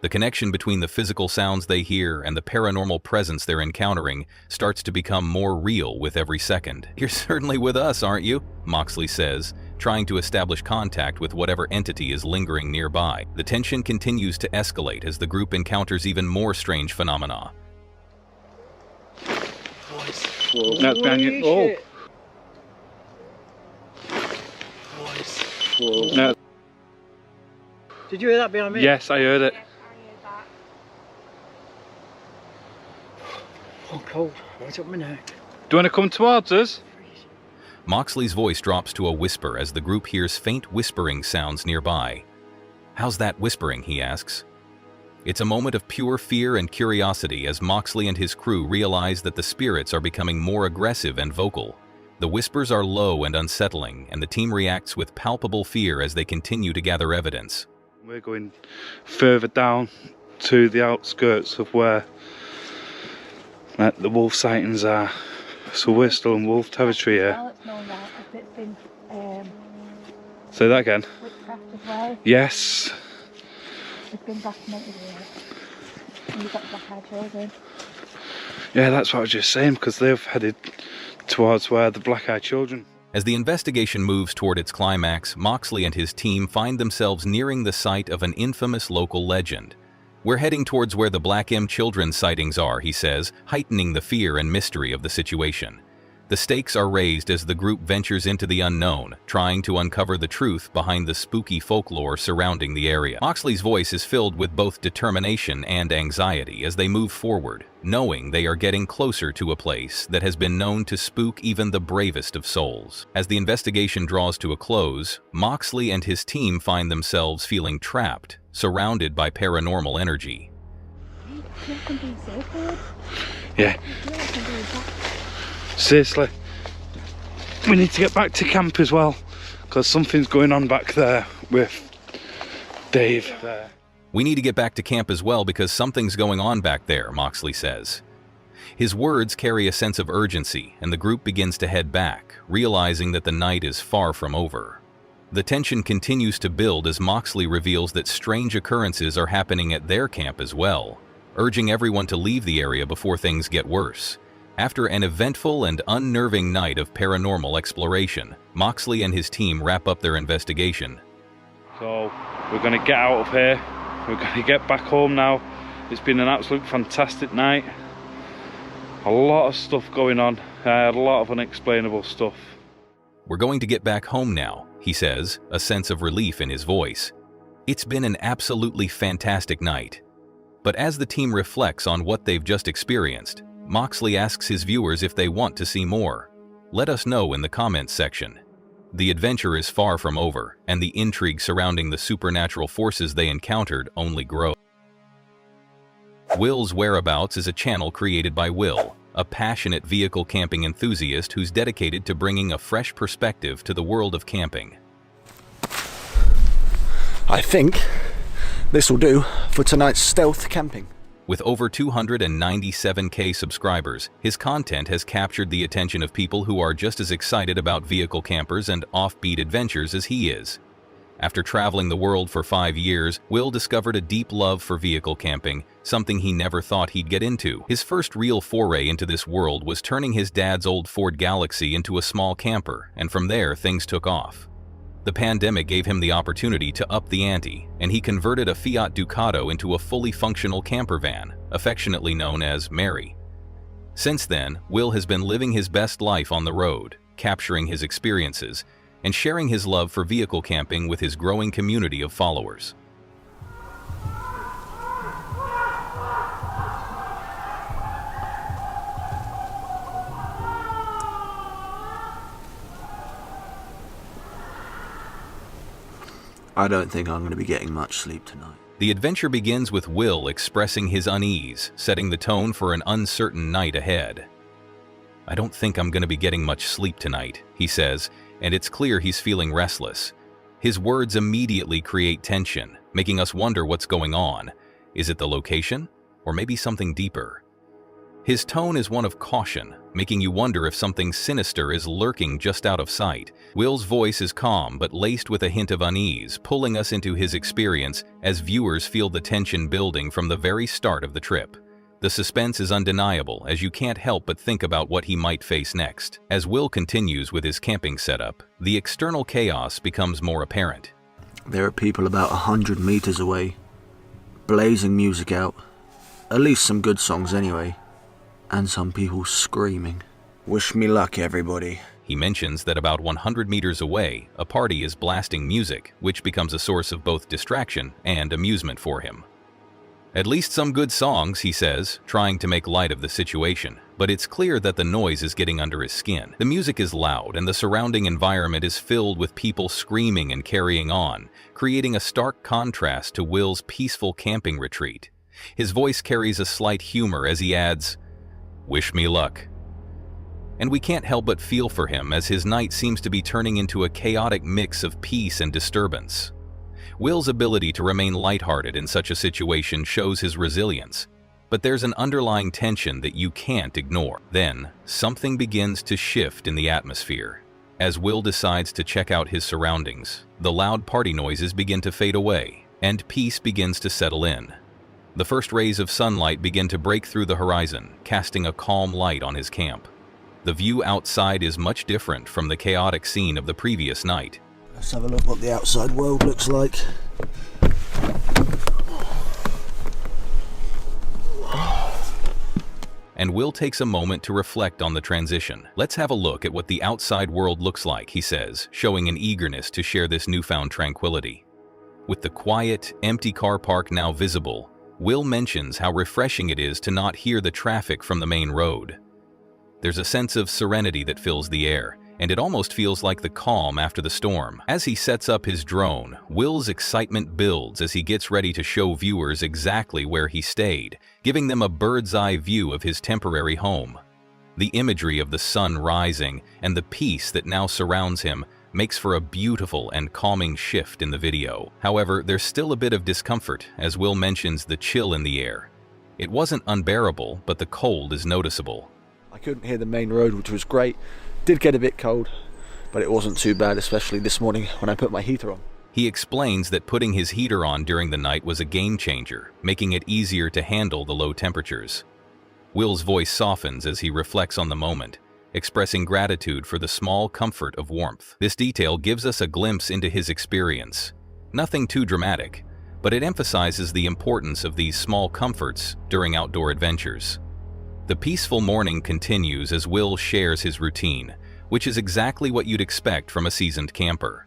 The connection between the physical sounds they hear and the paranormal presence they're encountering starts to become more real with every second. "You're certainly with us, aren't you?" Moxley says, trying to establish contact with whatever entity is lingering nearby. The tension continues to escalate as the group encounters even more strange phenomena. Now, oh. No. Did you hear that behind me? Yes, I heard it. Oh, cold. Right up my neck. Do you want to come towards us? Moxley's voice drops to a whisper as the group hears faint whispering sounds nearby. "How's that whispering?" he asks. It's a moment of pure fear and curiosity as Moxley and his crew realize that the spirits are becoming more aggressive and vocal. The whispers are low and unsettling, and the team reacts with palpable fear as they continue to gather evidence. We're going further down to the outskirts of where the wolf sightings are. So we're still in wolf territory here. Say that again. Witchcraft as well. Yes. It's been documented here. And you've got black-eyed children. Yeah, that's what I was just saying, because they've headed towards where the black-eyed children. As the investigation moves toward its climax, Moxley and his team find themselves nearing the site of an infamous local legend. We're heading towards where the Black M children sightings are, he says, heightening the fear and mystery of the situation. The stakes are raised as the group ventures into the unknown, trying to uncover the truth behind the spooky folklore surrounding the area. Moxley's voice is filled with both determination and anxiety as they move forward, knowing they are getting closer to a place that has been known to spook even the bravest of souls. As the investigation draws to a close, Moxley and his team find themselves feeling trapped, surrounded by paranormal energy. Yeah. Seriously, we need to get back to camp as well, because something's going on back there with Dave there. We need to get back to camp as well because something's going on back there, Moxley says. His words carry a sense of urgency, and the group begins to head back, realizing that the night is far from over. The tension continues to build as Moxley reveals that strange occurrences are happening at their camp as well, urging everyone to leave the area before things get worse. After an eventful and unnerving night of paranormal exploration, Moxley and his team wrap up their investigation. So, we're going to get out of here. We're going to get back home now. It's been an absolute fantastic night. A lot of stuff going on. A lot of unexplainable stuff. We're going to get back home now, he says, a sense of relief in his voice. It's been an absolutely fantastic night. But as the team reflects on what they've just experienced, Moxley asks his viewers if they want to see more. Let us know in the comments section. The adventure is far from over, and the intrigue surrounding the supernatural forces they encountered only grows. Will's Whereabouts is a channel created by Will, a passionate vehicle camping enthusiast who's dedicated to bringing a fresh perspective to the world of camping. I think this will do for tonight's stealth camping. With over 297K subscribers, his content has captured the attention of people who are just as excited about vehicle campers and offbeat adventures as he is. After traveling the world for 5 years, Will discovered a deep love for vehicle camping, something he never thought he'd get into. His first real foray into this world was turning his dad's old Ford Galaxy into a small camper, and from there things took off. The pandemic gave him the opportunity to up the ante, and he converted a Fiat Ducato into a fully functional camper van, affectionately known as Mary. Since then, Will has been living his best life on the road, capturing his experiences, and sharing his love for vehicle camping with his growing community of followers. I don't think I'm going to be getting much sleep tonight. The adventure begins with Will expressing his unease, setting the tone for an uncertain night ahead. I don't think I'm going to be getting much sleep tonight, he says, and it's clear he's feeling restless. His words immediately create tension, making us wonder what's going on. Is it the location? Or maybe something deeper? His tone is one of caution, making you wonder if something sinister is lurking just out of sight. Will's voice is calm but laced with a hint of unease, pulling us into his experience as viewers feel the tension building from the very start of the trip. The suspense is undeniable as you can't help but think about what he might face next. As Will continues with his camping setup, the external chaos becomes more apparent. There are people about 100 meters away, blazing music out. At least some good songs anyway. And some people screaming. Wish me luck, everybody. He mentions that about 100 meters away, a party is blasting music, which becomes a source of both distraction and amusement for him. At least some good songs, he says, trying to make light of the situation, but it's clear that the noise is getting under his skin. The music is loud and the surrounding environment is filled with people screaming and carrying on, creating a stark contrast to Will's peaceful camping retreat. His voice carries a slight humor as he adds, "Wish me luck." And we can't help but feel for him as his night seems to be turning into a chaotic mix of peace and disturbance. Will's ability to remain lighthearted in such a situation shows his resilience, but there's an underlying tension that you can't ignore. Then, something begins to shift in the atmosphere. As Will decides to check out his surroundings, the loud party noises begin to fade away, and peace begins to settle in. The first rays of sunlight begin to break through the horizon, casting a calm light on his camp. The view outside is much different from the chaotic scene of the previous night. Let's have a look what the outside world looks like. And Will takes a moment to reflect on the transition. "Let's have a look at what the outside world looks like," he says, showing an eagerness to share this newfound tranquility. With the quiet, empty car park now visible, Will mentions how refreshing it is to not hear the traffic from the main road. There's a sense of serenity that fills the air, and it almost feels like the calm after the storm. As he sets up his drone, Will's excitement builds as he gets ready to show viewers exactly where he stayed, giving them a bird's-eye view of his temporary home. The imagery of the sun rising and the peace that now surrounds him makes for a beautiful and calming shift in the video. However, there's still a bit of discomfort as Will mentions the chill in the air. It wasn't unbearable, but the cold is noticeable. I couldn't hear the main road, which was great. Did get a bit cold, but it wasn't too bad, especially this morning when I put my heater on. He explains that putting his heater on during the night was a game changer, making it easier to handle the low temperatures. Will's voice softens as he reflects on the moment, expressing gratitude for the small comfort of warmth. This detail gives us a glimpse into his experience. Nothing too dramatic, but it emphasizes the importance of these small comforts during outdoor adventures. The peaceful morning continues as Will shares his routine, which is exactly what you'd expect from a seasoned camper.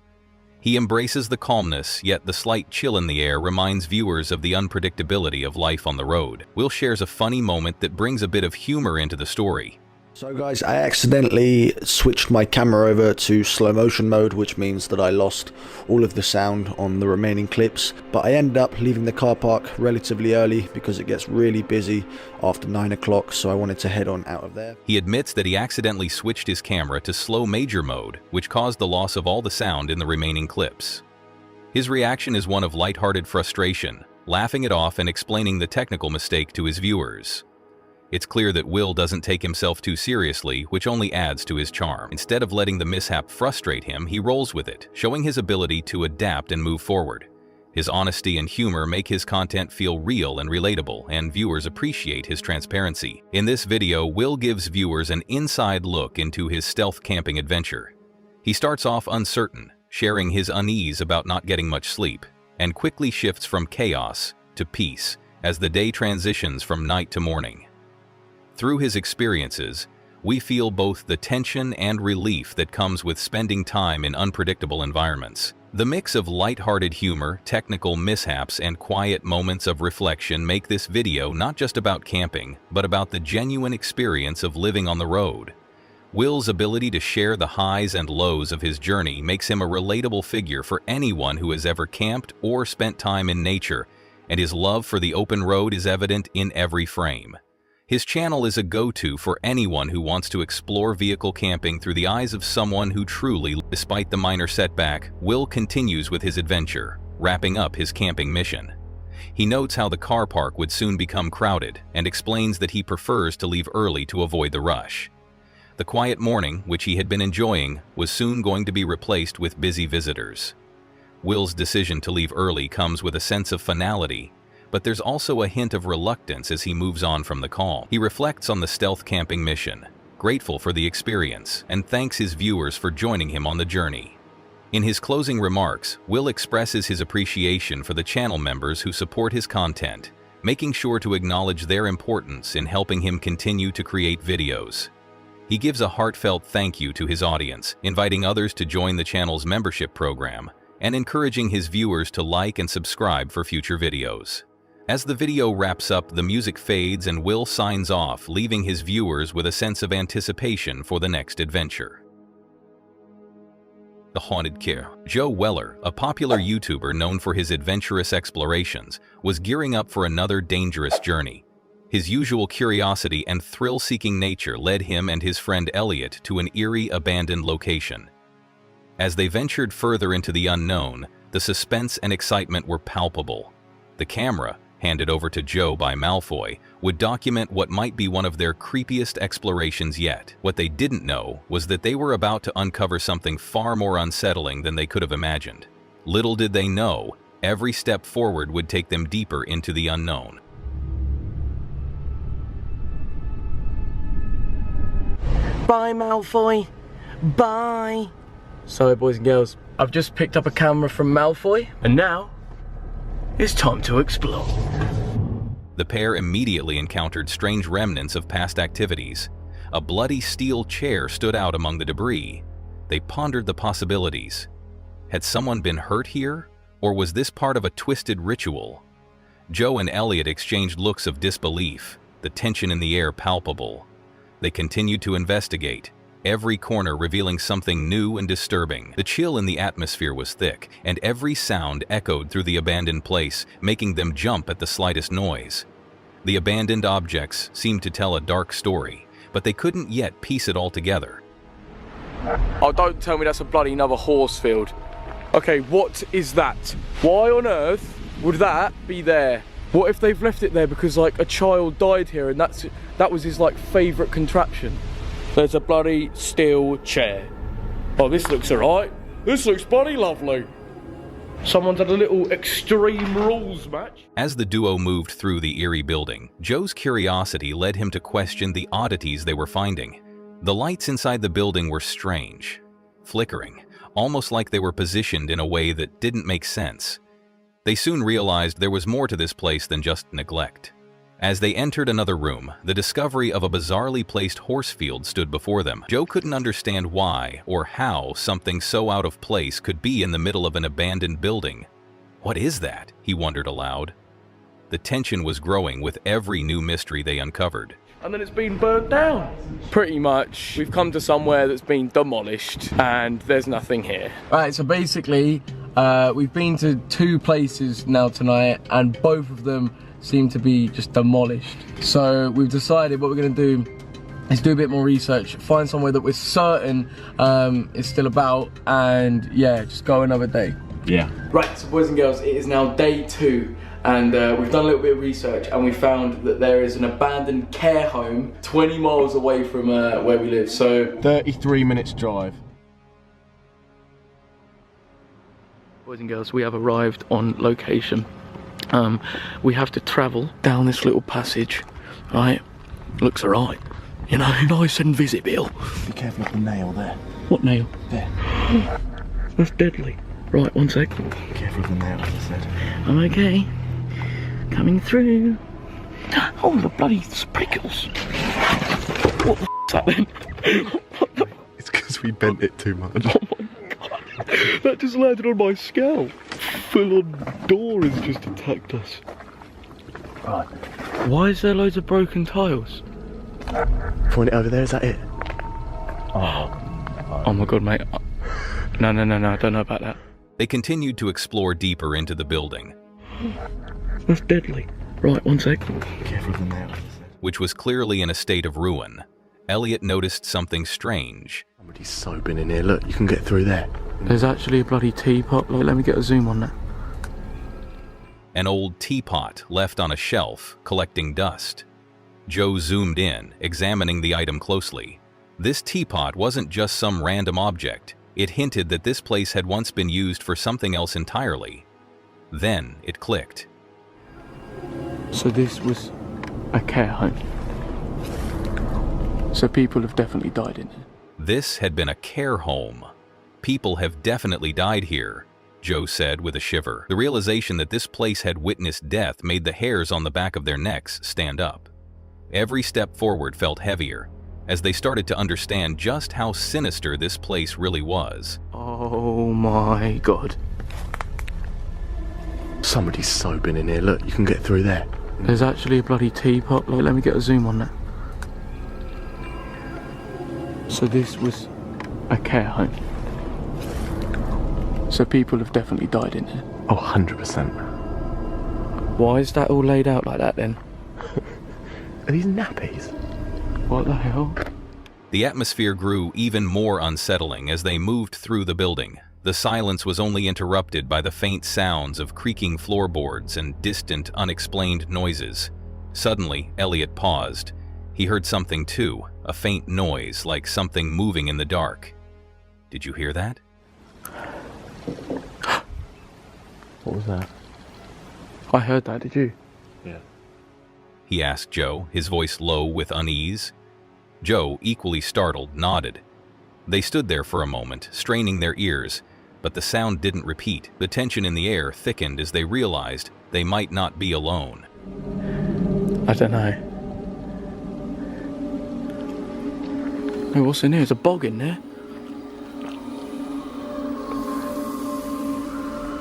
He embraces the calmness, yet the slight chill in the air reminds viewers of the unpredictability of life on the road. Will shares a funny moment that brings a bit of humor into the story. So guys, I accidentally switched my camera over to slow motion mode, which means that I lost all of the sound on the remaining clips, but I ended up leaving the car park relatively early because it gets really busy after 9 o'clock, so I wanted to head on out of there. He admits that he accidentally switched his camera to slow major mode, which caused the loss of all the sound in the remaining clips. His reaction is one of lighthearted frustration, laughing it off and explaining the technical mistake to his viewers. It's clear that Will doesn't take himself too seriously, which only adds to his charm. Instead of letting the mishap frustrate him, he rolls with it, showing his ability to adapt and move forward. His honesty and humor make his content feel real and relatable, and viewers appreciate his transparency. In this video, Will gives viewers an inside look into his stealth camping adventure. He starts off uncertain, sharing his unease about not getting much sleep, and quickly shifts from chaos to peace as the day transitions from night to morning. Through his experiences, we feel both the tension and relief that comes with spending time in unpredictable environments. The mix of lighthearted humor, technical mishaps, and quiet moments of reflection make this video not just about camping, but about the genuine experience of living on the road. Will's ability to share the highs and lows of his journey makes him a relatable figure for anyone who has ever camped or spent time in nature, and his love for the open road is evident in every frame. His channel is a go-to for anyone who wants to explore vehicle camping through the eyes of someone who truly, despite the minor setback, Will continues with his adventure, wrapping up his camping mission. He notes how the car park would soon become crowded and explains that he prefers to leave early to avoid the rush. The quiet morning, which he had been enjoying, was soon going to be replaced with busy visitors. Will's decision to leave early comes with a sense of finality, but there's also a hint of reluctance as he moves on from the calm. He reflects on the stealth camping mission, grateful for the experience, and thanks his viewers for joining him on the journey. In his closing remarks, Will expresses his appreciation for the channel members who support his content, making sure to acknowledge their importance in helping him continue to create videos. He gives a heartfelt thank you to his audience, inviting others to join the channel's membership program, and encouraging his viewers to like and subscribe for future videos. As the video wraps up, the music fades and Will signs off, leaving his viewers with a sense of anticipation for the next adventure. The Haunted Cave. Joe Weller, a popular YouTuber known for his adventurous explorations, was gearing up for another dangerous journey. His usual curiosity and thrill-seeking nature led him and his friend Elliot to an eerie, abandoned location. As they ventured further into the unknown, the suspense and excitement were palpable. The camera, handed over to Joe by Malfoy, would document what might be one of their creepiest explorations yet. What they didn't know was that they were about to uncover something far more unsettling than they could have imagined. Little did they know, every step forward would take them deeper into the unknown. Bye, Malfoy. Bye. Sorry, boys and girls. I've just picked up a camera from Malfoy, and now it's time to explore. The pair immediately encountered strange remnants of past activities. A bloody steel chair stood out among the debris. They pondered the possibilities. Had someone been hurt here, or was this part of a twisted ritual? Joe and Elliot exchanged looks of disbelief, the tension in the air palpable. They continued to investigate, every corner revealing something new and disturbing. The chill in the atmosphere was thick, and every sound echoed through the abandoned place, making them jump at the slightest noise. The abandoned objects seemed to tell a dark story, but they couldn't yet piece it all together. Oh, don't tell me that's a bloody another horse field. Okay, what is that? Why on earth would that be there? What if they've left it there because like a child died here and that was his like favourite contraption? There's a bloody steel chair. Oh, this looks alright. This looks bloody lovely. Someone's had a little Extreme Rules match. As the duo moved through the eerie building, Joe's curiosity led him to question the oddities they were finding. The lights inside the building were strange, flickering, almost like they were positioned in a way that didn't make sense. They soon realized there was more to this place than just neglect. As they entered another room, the discovery of a bizarrely placed horse field stood before them. Joe couldn't understand why or how something so out of place could be in the middle of an abandoned building. What is that? He wondered aloud. The tension was growing with every new mystery they uncovered. And then it's been burnt down. Pretty much. We've come to somewhere that's been demolished and there's nothing here. Right, so basically, we've been to 2 places now tonight and both of them seem to be just demolished. So we've decided what we're going to do is do a bit more research, find somewhere that we're certain is still about, and yeah, just go another day. Yeah. Right, so boys and girls, it is now day 2 and we've done a little bit of research and we found that there is an abandoned care home 20 miles away from where we live. So 33 minutes drive. Boys and girls, we have arrived on location. We have to travel down this little passage, right? Looks alright, you know, nice and visible. Be careful of the nail there. What nail? There. That's deadly. Right, 1 sec. Be careful of the nail, as I said. I'm okay. Coming through. Oh, the bloody sprinkles. What the f***'s that then? It's because we bent it too much. Oh my god. That just landed on my scalp. Full-on door has just attacked us. Right. Why is there loads of broken tiles? Point it over there, is that it? Oh my god, mate. No, I don't know about that. They continued to explore deeper into the building. That's deadly. Right, 1 sec. Be careful of the nail, as I said. Which was clearly in a state of ruin. Elliot noticed something strange. Somebody's soaping in here, look, you can get through there. There's actually a bloody teapot. Like, let me get a zoom on that. An old teapot left on a shelf, collecting dust. Joe zoomed in, examining the item closely. This teapot wasn't just some random object. It hinted that this place had once been used for something else entirely. Then it clicked. So this was a care home. So people have definitely died in here. This had been a care home. People have definitely died here, Joe said with a shiver. The realization that this place had witnessed death made the hairs on the back of their necks stand up. Every step forward felt heavier, as they started to understand just how sinister this place really was. Oh my god. Somebody's soaping in here, look, you can get through there. There's actually a bloody teapot. Like, let me get a zoom on that. So this was a care home. So people have definitely died in here. Oh, 100%. Why is that all laid out like that then? Are these nappies? What the hell? The atmosphere grew even more unsettling as they moved through the building. The silence was only interrupted by the faint sounds of creaking floorboards and distant, unexplained noises. Suddenly, Elliot paused. He heard something too, a faint noise like something moving in the dark. Did you hear that? What was that? I heard that, did you? Yeah. He asked Joe, his voice low with unease. Joe, equally startled, nodded. They stood there for a moment, straining their ears, but the sound didn't repeat. The tension in the air thickened as they realized they might not be alone. I don't know. Hey, what's in there? There's a bog in there.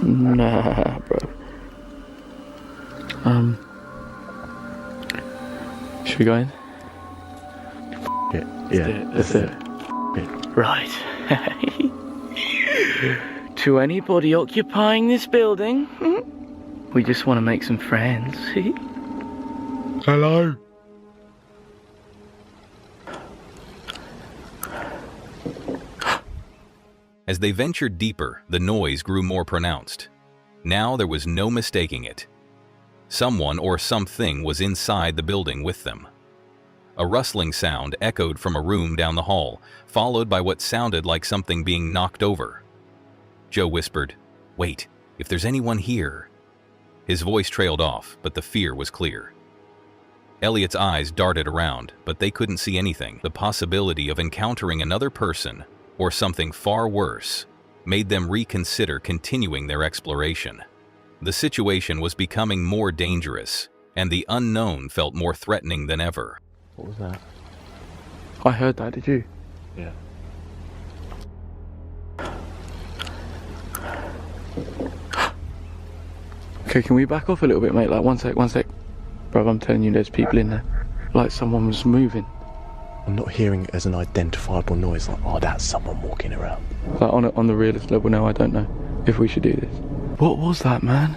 Nah, bro. Should we go in? Yeah, That's it. Right. To anybody occupying this building, we just want to make some friends. Hello. As they ventured deeper, the noise grew more pronounced. Now there was no mistaking it. Someone or something was inside the building with them. A rustling sound echoed from a room down the hall, followed by what sounded like something being knocked over. Joe whispered, "Wait, if there's anyone here." His voice trailed off, but the fear was clear. Elliot's eyes darted around, but they couldn't see anything. The possibility of encountering another person, or something far worse, made them reconsider continuing their exploration. The situation was becoming more dangerous, and the unknown felt more threatening than ever. What was that? I heard that, did you? Yeah. Okay, can we back off a little bit, mate? Like, one sec. Bro, I'm telling you, there's people in there. Like someone was moving. I'm not hearing it as an identifiable noise like, oh, that's someone walking around. Like, on the realist level now, I don't know if we should do this. What was that, man?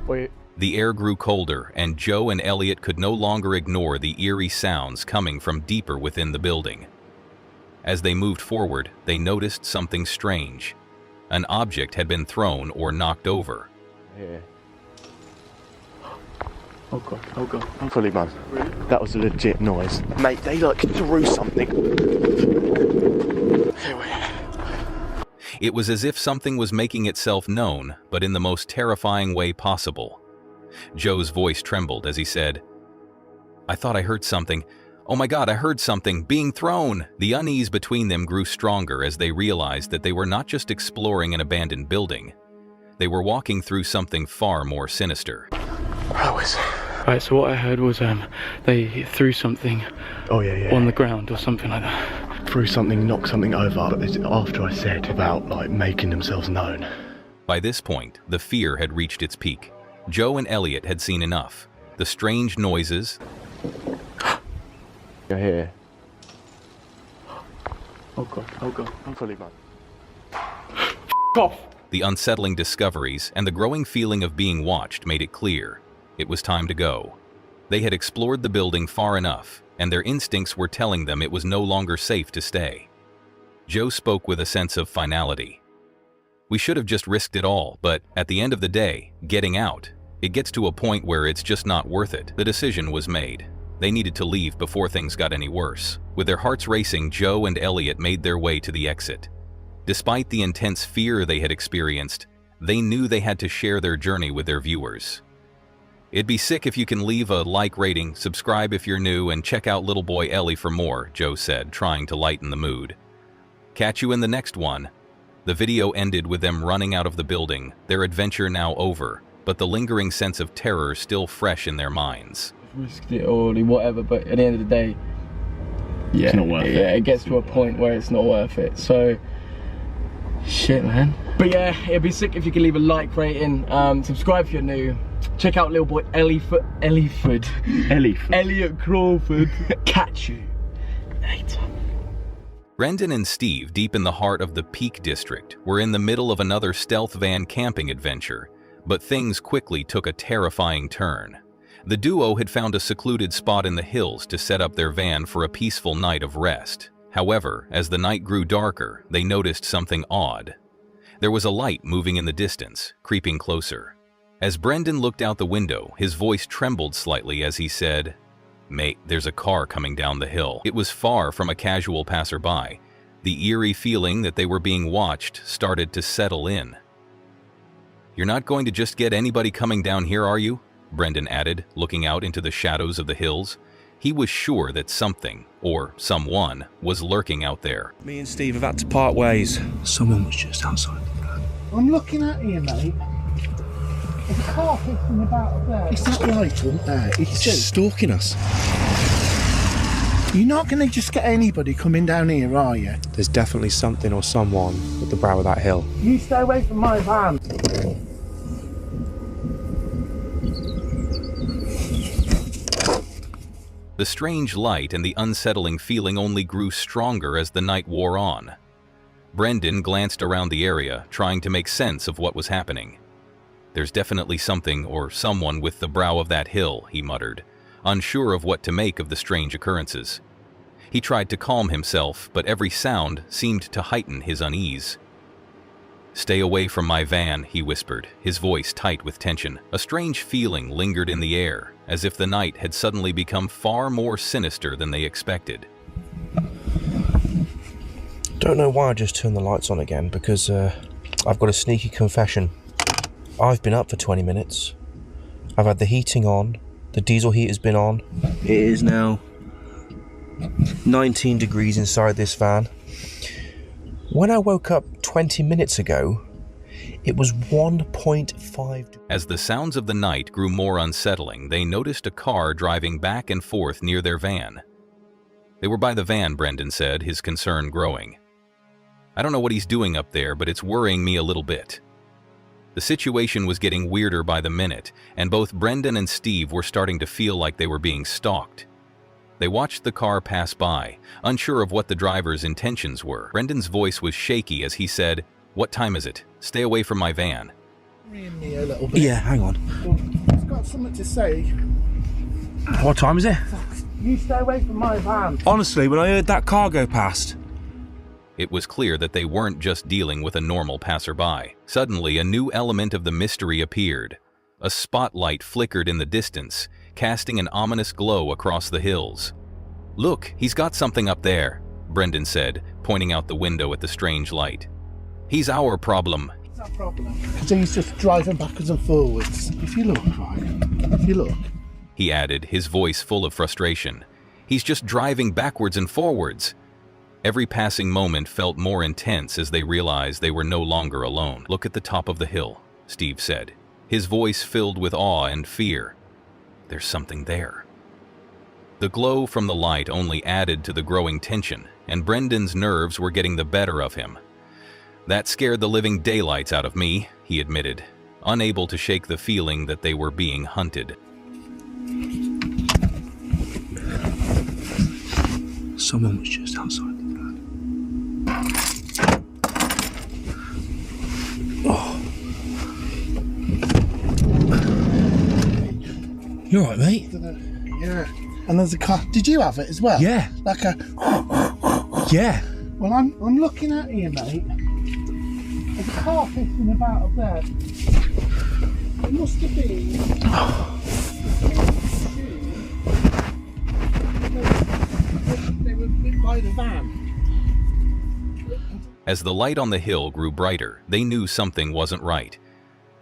Wait. The air grew colder, and Joe and Elliot could no longer ignore the eerie sounds coming from deeper within the building. As they moved forward, they noticed something strange. An object had been thrown or knocked over. Yeah. Oh god. I'm fully man. Really? That was a legit noise. Mate, they like threw something. It was as if something was making itself known, but in the most terrifying way possible. Joe's voice trembled as he said, "I thought I heard something. Oh my God, I heard something being thrown." The unease between them grew stronger as they realized that they were not just exploring an abandoned building. They were walking through something far more sinister. Right, so what I heard was they threw something on the ground or something like that. Threw something, knocked something over, but it's after I said about like making themselves known. By this point, the fear had reached its peak. Joe and Elliot had seen enough. The strange noises. You're here. Oh god. I'm fully man. Off. The unsettling discoveries and the growing feeling of being watched made it clear. It was time to go. They had explored the building far enough, and their instincts were telling them it was no longer safe to stay. Joe spoke with a sense of finality. "We should have just risked it all, but at the end of the day, getting out, it gets to a point where it's just not worth it." The decision was made. They needed to leave before things got any worse. With their hearts racing, Joe and Elliot made their way to the exit. Despite the intense fear they had experienced, they knew they had to share their journey with their viewers. "It'd be sick if you can leave a like rating, subscribe if you're new, and check out Little Boy Ellie for more," Joe said, trying to lighten the mood. "Catch you in the next one." The video ended with them running out of the building, their adventure now over, but the lingering sense of terror still fresh in their minds. Risked it all, whatever, but at the end of the day, it's not worth it. Yeah, it gets to a point where it's not worth it. So, shit, man. But yeah, it'd be sick if you could leave a like rating, subscribe if you're new. Check out Little Boy Elliot Crawford. Catch you later. Brendan and Steve, deep in the heart of the Peak District, were in the middle of another stealth van camping adventure, but things quickly took a terrifying turn. The duo had found a secluded spot in the hills to set up their van for a peaceful night of rest. However, as the night grew darker, they noticed something odd. There was a light moving in the distance, creeping closer. As Brendan looked out the window, his voice trembled slightly as he said, "Mate, there's a car coming down the hill." It was far from a casual passerby. The eerie feeling that they were being watched started to settle in. "You're not going to just get anybody coming down here, are you?" Brendan added, looking out into the shadows of the hills. He was sure that something, or someone, was lurking out there. Me and Steve have had to part ways. Someone was just outside the van. I'm looking at you, mate. There's a car pissing about up there. It's that light up there. He's just stalking us. You're not going to just get anybody coming down here, are you? There's definitely something or someone at the brow of that hill. You stay away from my van. The strange light and the unsettling feeling only grew stronger as the night wore on. Brendan glanced around the area, trying to make sense of what was happening. "There's definitely something or someone with the brow of that hill," he muttered, unsure of what to make of the strange occurrences. He tried to calm himself, but every sound seemed to heighten his unease. "Stay away from my van," he whispered, his voice tight with tension. A strange feeling lingered in the air, as if the night had suddenly become far more sinister than they expected. Don't know why I just turned the lights on again, because I've got a sneaky confession. I've been up for 20 minutes. I've had the heating on, the diesel heater's been on. It is now 19 degrees inside this van. When I woke up 20 minutes ago, it was 1.5 degrees. As the sounds of the night grew more unsettling, they noticed a car driving back and forth near their van. They were by the van, Brendan said, his concern growing. "I don't know what he's doing up there, but it's worrying me a little bit." The situation was getting weirder by the minute, and both Brendan and Steve were starting to feel like they were being stalked. They watched the car pass by, unsure of what the driver's intentions were. Brendan's voice was shaky as he said, "What time is it? Stay away from my van." Me a little bit. Yeah, hang on. I've got something to say. What time is it? You stay away from my van. Honestly, when I heard that car go past. It was clear that they weren't just dealing with a normal passerby. Suddenly, a new element of the mystery appeared. A spotlight flickered in the distance, casting an ominous glow across the hills. "Look, he's got something up there," Brendan said, pointing out the window at the strange light. "He's our problem." It's our problem. So he's just driving backwards and forwards. If you look, right? If you look. He added, his voice full of frustration. "He's just driving backwards and forwards." Every passing moment felt more intense as they realized they were no longer alone. "Look at the top of the hill," Steve said, his voice filled with awe and fear. "There's something there." The glow from the light only added to the growing tension, and Brendan's nerves were getting the better of him. "That scared the living daylights out of me," he admitted, unable to shake the feeling that they were being hunted. Someone was just outside the van. Oh. You alright, mate? Yeah. And there's a car. Did you have it as well? Yeah. Like a. Yeah. Well, I'm looking at you, mate. There's a car pissing about up there. It must have been. They were by the van. As the light on the hill grew brighter, they knew something wasn't right.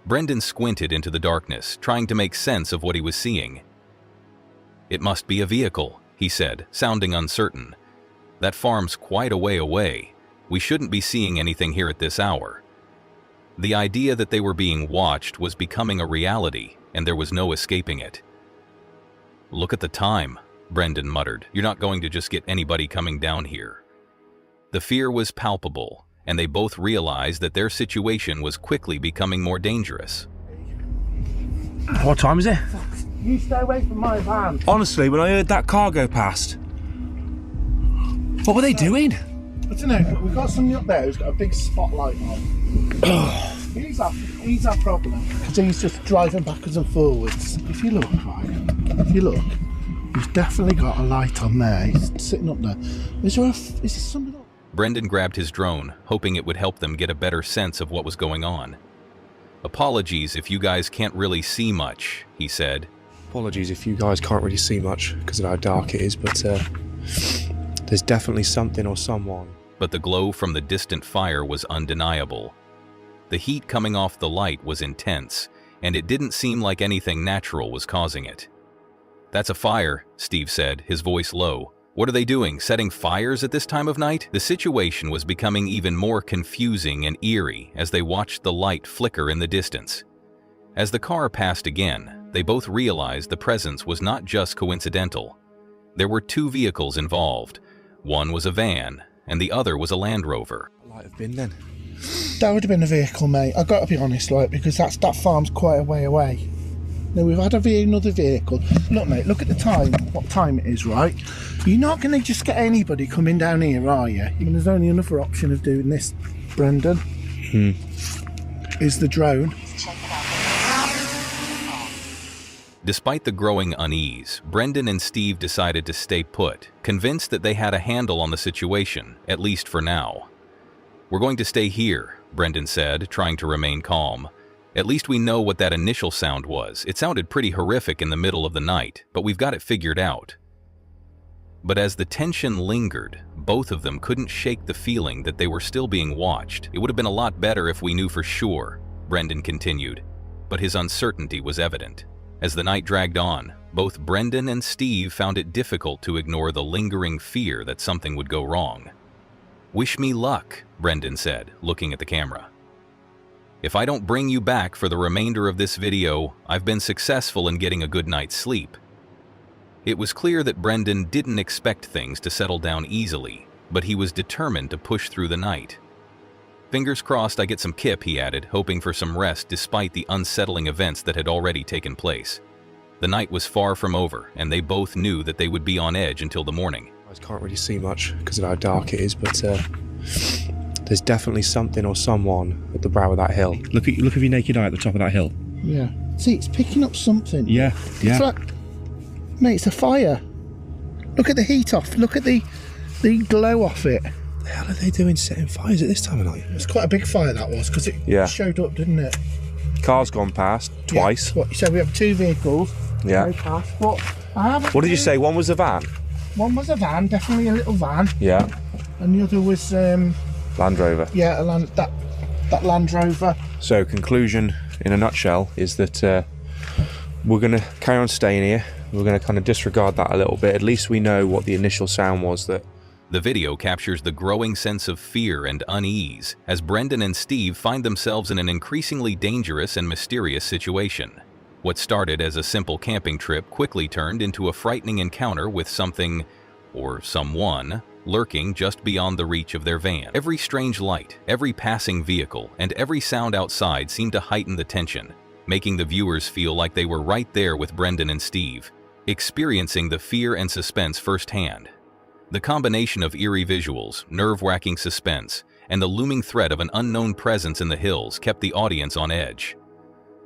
Brendan squinted into the darkness, trying to make sense of what he was seeing. "It must be a vehicle," he said, sounding uncertain. "That farm's quite a way away. We shouldn't be seeing anything here at this hour." The idea that they were being watched was becoming a reality, and there was no escaping it. "Look at the time," Brendan muttered. "You're not going to just get anybody coming down here." The fear was palpable, and they both realized that their situation was quickly becoming more dangerous. What time is it? You stay away from my van. Honestly, when I heard that car go past. What were they doing? I don't know, but we've got somebody up there who's got a big spotlight on. He's our problem. So he's just driving backwards and forwards. If you look, he's definitely got a light on there. He's sitting up there. Is there somebody? Brendan grabbed his drone, hoping it would help them get a better sense of what was going on. "Apologies if you guys can't really see much," he said. Apologies if you guys can't really see much because of how dark it is, but there's definitely something or someone. But the glow from the distant fire was undeniable. The heat coming off the light was intense, and it didn't seem like anything natural was causing it. "That's a fire," Steve said, his voice low. "What are they doing, setting fires at this time of night?" The situation was becoming even more confusing and eerie as they watched the light flicker in the distance. As the car passed again, they both realized the presence was not just coincidental. There were two vehicles involved. One was a van, and the other was a Land Rover. Might have been then. That would have been a vehicle, mate. I've got to be honest, like, because that farm's quite a way away. Now, we've had another vehicle. Look, mate, look at the time, what time it is, right? You're not going to just get anybody coming down here, are you? I mean, there's only another option of doing this, Brendan. Is the drone. Despite the growing unease, Brendan and Steve decided to stay put, convinced that they had a handle on the situation, at least for now. "We're going to stay here," Brendan said, trying to remain calm. "At least we know what that initial sound was. It sounded pretty horrific in the middle of the night, but we've got it figured out." But as the tension lingered, both of them couldn't shake the feeling that they were still being watched. "It would have been a lot better if we knew for sure," Brendan continued, but his uncertainty was evident. As the night dragged on, both Brendan and Steve found it difficult to ignore the lingering fear that something would go wrong. "Wish me luck," Brendan said, looking at the camera. "If I don't bring you back for the remainder of this video, I've been successful in getting a good night's sleep." It was clear that Brendan didn't expect things to settle down easily, but he was determined to push through the night. "Fingers crossed I get some kip," he added, hoping for some rest despite the unsettling events that had already taken place. The night was far from over, and they both knew that they would be on edge until the morning. I can't really see much because of how dark it is, but there's definitely something or someone at the brow of that hill. Look with your naked eye at the top of that hill. Yeah. See, it's picking up something. Yeah. It's like, mate, it's a fire. Look at the heat off. Look at the glow off it. What the hell are they doing setting fires at this time of night? It was quite a big fire, that was, because it showed up, didn't it? Car's gone past twice. Yeah. So we have two vehicles. Yeah. Past, but what did you say? One was a van? One was a van, definitely a little van. Yeah. And the other was Land Rover. Yeah, that Land Rover. So conclusion in a nutshell is that we're going to carry on staying here. We're going to kind of disregard that a little bit. At least we know what the initial sound was. That the video captures the growing sense of fear and unease as Brendan and Steve find themselves in an increasingly dangerous and mysterious situation. What started as a simple camping trip quickly turned into a frightening encounter with something, or someone, lurking just beyond the reach of their van. Every strange light, every passing vehicle, and every sound outside seemed to heighten the tension, making the viewers feel like they were right there with Brendan and Steve, experiencing the fear and suspense firsthand. The combination of eerie visuals, nerve-wracking suspense, and the looming threat of an unknown presence in the hills kept the audience on edge.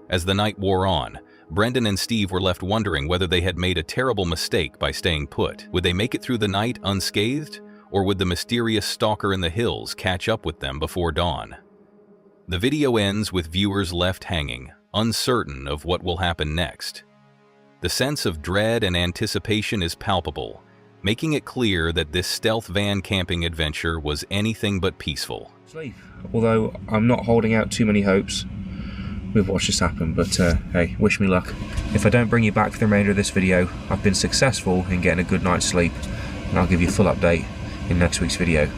As the night wore on, Brendan and Steve were left wondering whether they had made a terrible mistake by staying put. Would they make it through the night unscathed, or would the mysterious stalker in the hills catch up with them before dawn? The video ends with viewers left hanging, uncertain of what will happen next. The sense of dread and anticipation is palpable, making it clear that this stealth van camping adventure was anything but peaceful. Sleep. Although I'm not holding out too many hopes. We've watched this happen, but hey, wish me luck. If I don't bring you back for the remainder of this video, I've been successful in getting a good night's sleep, and I'll give you a full update in next week's video.